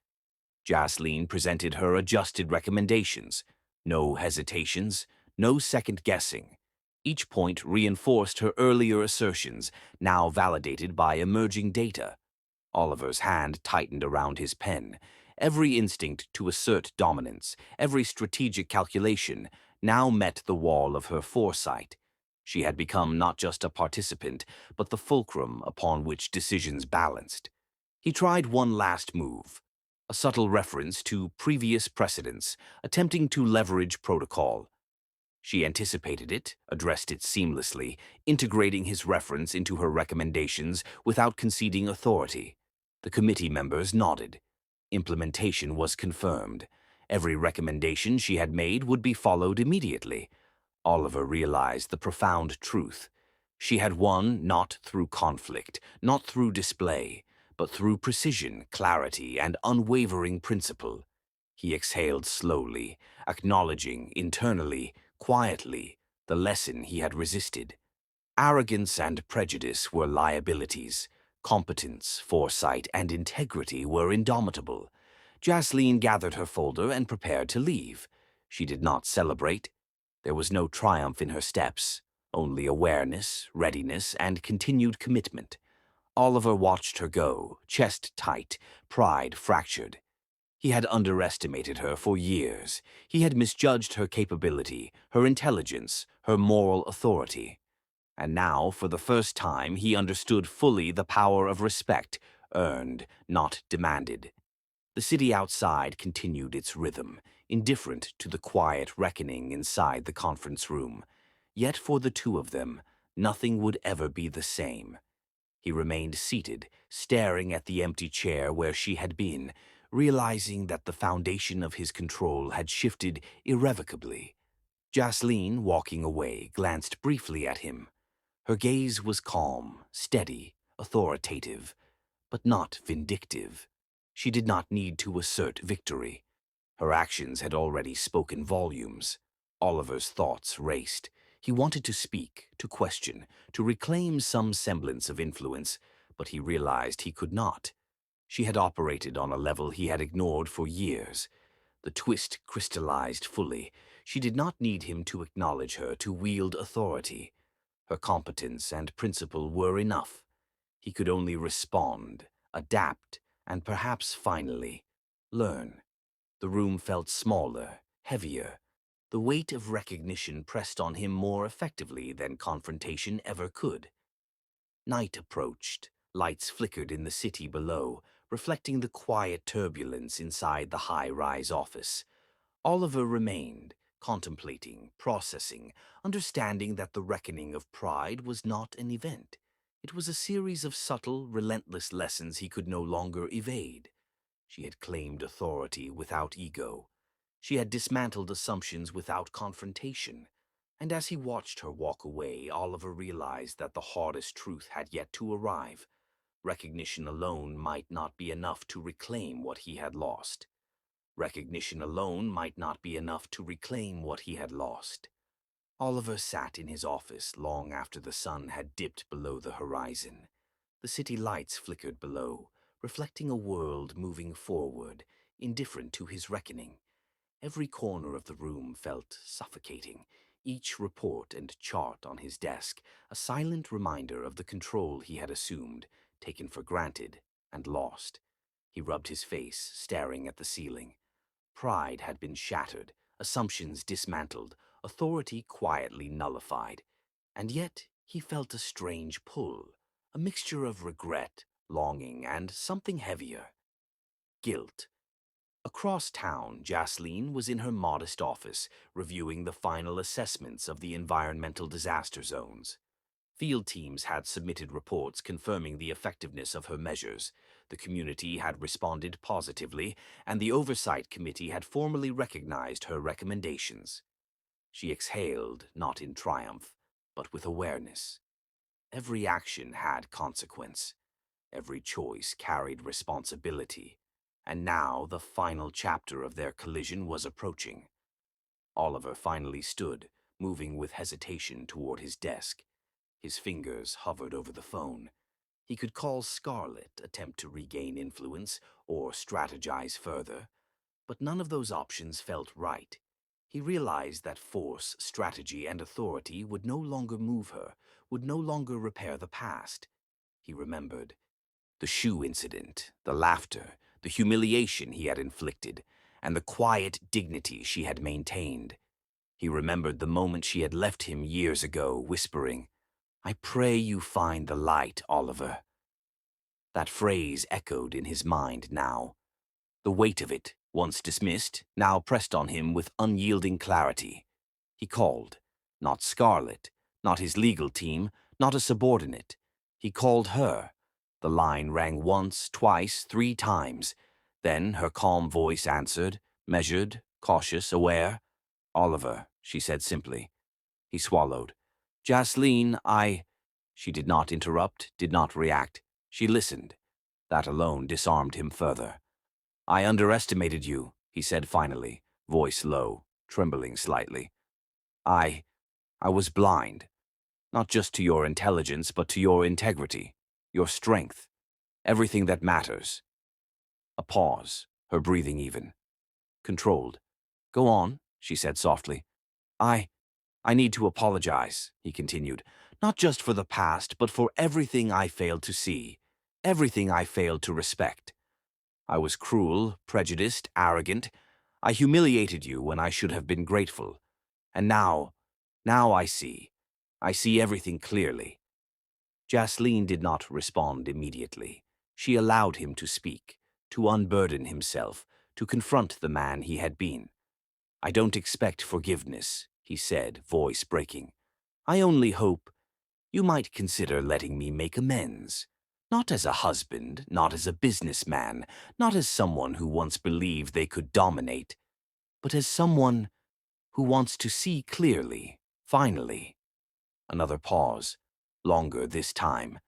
Jasleen presented her adjusted recommendations. No hesitations, no second-guessing. Each point reinforced her earlier assertions, now validated by emerging data. Oliver's hand tightened around his pen. Every instinct to assert dominance, every strategic calculation, now met the wall of her foresight. She had become not just a participant, but the fulcrum upon which decisions balanced. He tried one last move, a subtle reference to previous precedents, attempting to leverage protocol. She anticipated it, addressed it seamlessly, integrating his reference into her recommendations without conceding authority. The committee members nodded. Implementation was confirmed. Every recommendation she had made would be followed immediately. Oliver realized the profound truth. She had won not through conflict, not through display, but through precision, clarity, and unwavering principle. He exhaled slowly, acknowledging internally, quietly, the lesson he had resisted. Arrogance and prejudice were liabilities. Competence, foresight, and integrity were indomitable. Jasleen gathered her folder and prepared to leave. She did not celebrate. There was no triumph in her steps, only awareness, readiness, and continued commitment. Oliver watched her go, chest tight, pride fractured. He had underestimated her for years. He had misjudged her capability, her intelligence, her moral authority. And now, for the first time, he understood fully the power of respect, earned, not demanded. The city outside continued its rhythm, indifferent to the quiet reckoning inside the conference room. Yet for the two of them, nothing would ever be the same. He remained seated, staring at the empty chair where she had been, realizing that the foundation of his control had shifted irrevocably. Jasleen, walking away, glanced briefly at him. Her gaze was calm, steady, authoritative, but not vindictive. She did not need to assert victory. Her actions had already spoken volumes. Oliver's thoughts raced. He wanted to speak, to question, to reclaim some semblance of influence, but he realized he could not. She had operated on a level he had ignored for years. The twist crystallized fully. She did not need him to acknowledge her, to wield authority. Her competence and principle were enough. He could only respond, adapt, and perhaps finally learn. The room felt smaller, heavier. The weight of recognition pressed on him more effectively than confrontation ever could. Night approached. Lights flickered in the city below, reflecting the quiet turbulence inside the high-rise office. Oliver remained, contemplating, processing, understanding that the reckoning of pride was not an event. It was a series of subtle, relentless lessons he could no longer evade. She had claimed authority without ego. She had dismantled assumptions without confrontation. And as he watched her walk away, Oliver realized that the hardest truth had yet to arrive. Recognition alone might not be enough to reclaim what he had lost. Recognition alone might not be enough to reclaim what he had lost. Oliver sat in his office long after the sun had dipped below the horizon. The city lights flickered below, reflecting a world moving forward, indifferent to his reckoning. Every corner of the room felt suffocating, each report and chart on his desk a silent reminder of the control he had assumed, taken for granted, and lost. He rubbed his face, staring at the ceiling. Pride had been shattered, assumptions dismantled, authority quietly nullified. And yet he felt a strange pull, a mixture of regret, longing, and something heavier: guilt. Across town, Jasleen was in her modest office, reviewing the final assessments of the environmental disaster zones. Field teams had submitted reports confirming the effectiveness of her measures. The community had responded positively, and the Oversight Committee had formally recognized her recommendations. She exhaled, not in triumph, but with awareness. Every action had consequence. Every choice carried responsibility. And now the final chapter of their collision was approaching. Oliver finally stood, moving with hesitation toward his desk. His fingers hovered over the phone. He could call Scarlett, attempt to regain influence, or strategize further. But none of those options felt right. He realized that force, strategy, and authority would no longer move her, would no longer repair the past. He remembered the shoe incident, the laughter, the humiliation he had inflicted, and the quiet dignity she had maintained. He remembered the moment she had left him years ago, whispering, "I pray you find the light, Oliver." That phrase echoed in his mind now. The weight of it, once dismissed, now pressed on him with unyielding clarity. He called. Not Scarlett, not his legal team, not a subordinate. He called her. The line rang once, twice, 3 times. Then her calm voice answered, measured, cautious, aware. "Oliver," she said simply. He swallowed. "Jasleen, She did not interrupt, did not react. She listened. That alone disarmed him further. "I underestimated you," he said finally, voice low, trembling slightly. I was blind, not just to your intelligence, but to your integrity, your strength, everything that matters." A pause, her breathing even. Controlled. "Go on," she said softly. I need to apologize," he continued, "not just for the past, but for everything I failed to see, everything I failed to respect. I was cruel, prejudiced, arrogant. I humiliated you when I should have been grateful. And now I see. I see everything clearly." Jasleen did not respond immediately. She allowed him to speak, to unburden himself, to confront the man he had been. "I don't expect forgiveness," he said, voice breaking. "I only hope you might consider letting me make amends. Not as a husband, not as a businessman, not as someone who once believed they could dominate, but as someone who wants to see clearly, finally." Another pause, longer this time.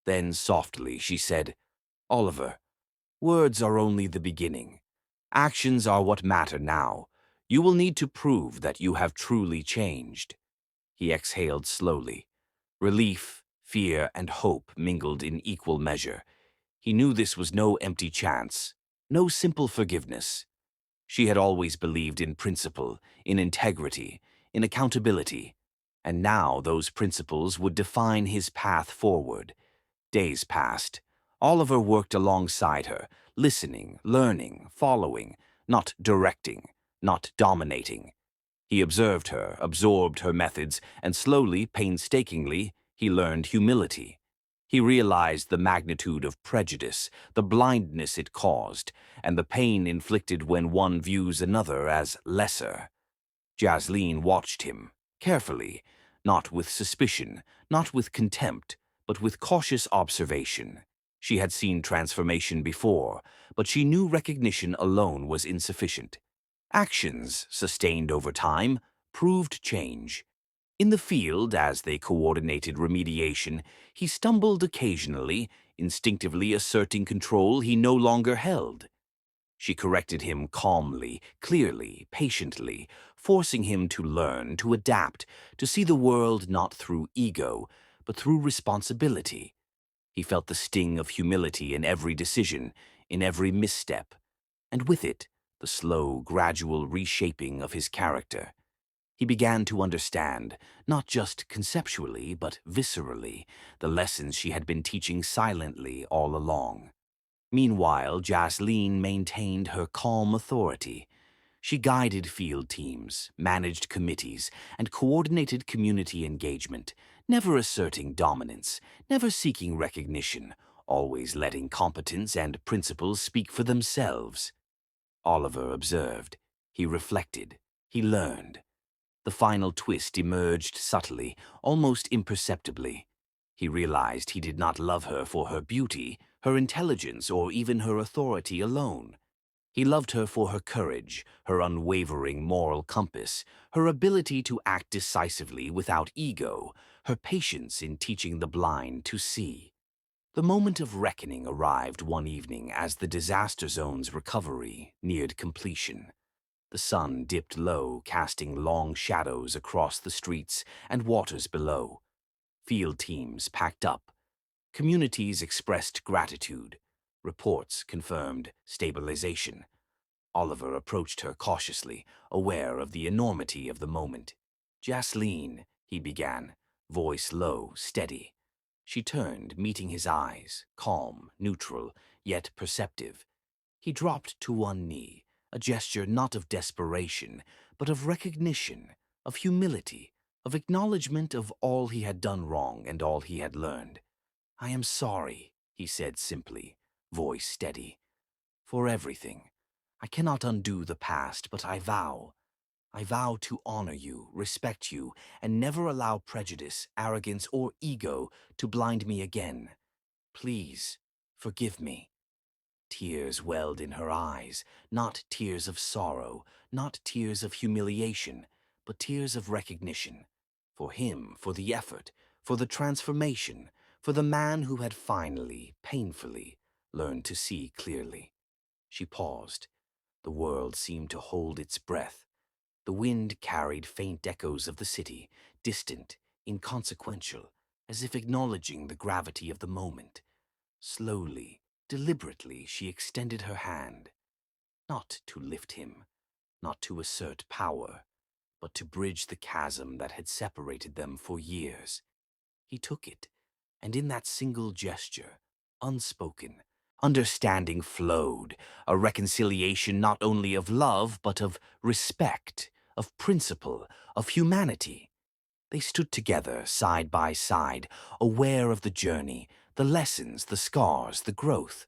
Then softly she said, "Oliver, words are only the beginning. Actions are what matter now. You will need to prove that you have truly changed." He exhaled slowly. Relief, fear, and hope mingled in equal measure. He knew this was no empty chance, no simple forgiveness. She had always believed in principle, in integrity, in accountability. And now those principles would define his path forward. Days passed. Oliver worked alongside her, listening, learning, following, not directing, not dominating. He observed her, absorbed her methods, and slowly, painstakingly, he learned humility. He realized the magnitude of prejudice, the blindness it caused, and the pain inflicted when one views another as lesser. Jasleen watched him, carefully, not with suspicion, not with contempt, but with cautious observation. She had seen transformation before, but she knew recognition alone was insufficient. Actions, sustained over time, proved change. In the field, as they coordinated remediation, he stumbled occasionally, instinctively asserting control he no longer held. She corrected him calmly, clearly, patiently, forcing him to learn, to adapt, to see the world not through ego, but through responsibility. He felt the sting of humility in every decision, in every misstep, and with it, the slow, gradual reshaping of his character. He began to understand, not just conceptually, but viscerally, the lessons she had been teaching silently all along. Meanwhile, Jasleen maintained her calm authority. She guided field teams, managed committees, and coordinated community engagement, never asserting dominance, never seeking recognition, always letting competence and principles speak for themselves. Oliver observed. He reflected. He learned. The final twist emerged subtly, almost imperceptibly. He realized he did not love her for her beauty, her intelligence, or even her authority alone. He loved her for her courage, her unwavering moral compass, her ability to act decisively without ego, her patience in teaching the blind to see. The moment of reckoning arrived one evening as the disaster zone's recovery neared completion. The sun dipped low, casting long shadows across the streets and waters below. Field teams packed up. Communities expressed gratitude. Reports confirmed stabilization. Oliver approached her cautiously, aware of the enormity of the moment. "Jasleen," he began, voice low, steady. She turned, meeting his eyes, calm, neutral, yet perceptive. He dropped to one knee, a gesture not of desperation, but of recognition, of humility, of acknowledgement of all he had done wrong and all he had learned. "I am sorry," he said simply, voice steady, "for everything. I cannot undo the past, but I vow to honor you, respect you, and never allow prejudice, arrogance, or ego to blind me again. Please, forgive me." Tears welled in her eyes, not tears of sorrow, not tears of humiliation, but tears of recognition. For him, for the effort, for the transformation, for the man who had finally, painfully, learned to see clearly. She paused. The world seemed to hold its breath. The wind carried faint echoes of the city, distant, inconsequential, as if acknowledging the gravity of the moment. Slowly, deliberately, she extended her hand, not to lift him, not to assert power, but to bridge the chasm that had separated them for years. He took it, and in that single gesture, unspoken, understanding flowed, a reconciliation not only of love, but of respect, of principle, of humanity. They stood together, side by side, aware of the journey, the lessons, the scars, the growth.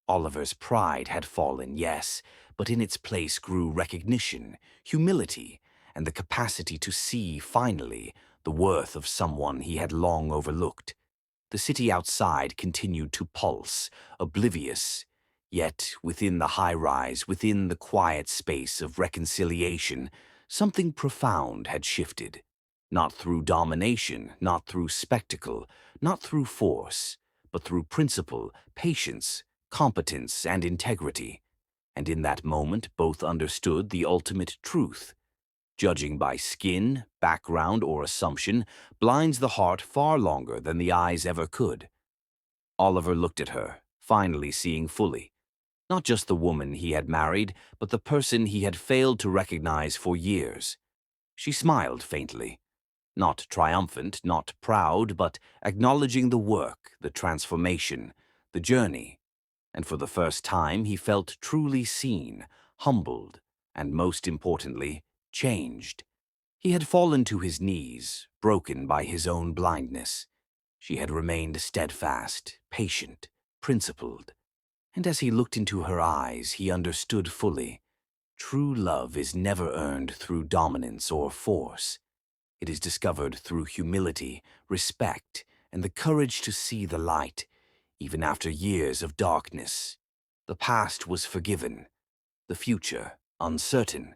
Oliver's pride had fallen, yes, but in its place grew recognition, humility, and the capacity to see, finally, the worth of someone he had long overlooked. The city outside continued to pulse, oblivious. Yet, within the high-rise, within the quiet space of reconciliation, something profound had shifted. Not through domination, not through spectacle, not through force, but through principle, patience, competence, and integrity. And in that moment, both understood the ultimate truth. Judging by skin, background, or assumption blinds the heart far longer than the eyes ever could. Oliver looked at her, finally seeing fully. Not just the woman he had married, but the person he had failed to recognize for years. She smiled faintly. Not triumphant, not proud, but acknowledging the work, the transformation, the journey. And for the first time, he felt truly seen, humbled, and most importantly, changed. He had fallen to his knees, broken by his own blindness. She had remained steadfast, patient, principled. And as he looked into her eyes, he understood fully. True love is never earned through dominance or force. It is discovered through humility, respect, and the courage to see the light, even after years of darkness. The past was forgiven, the future uncertain,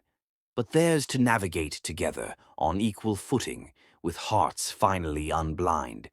but theirs to navigate together on equal footing, with hearts finally unblind.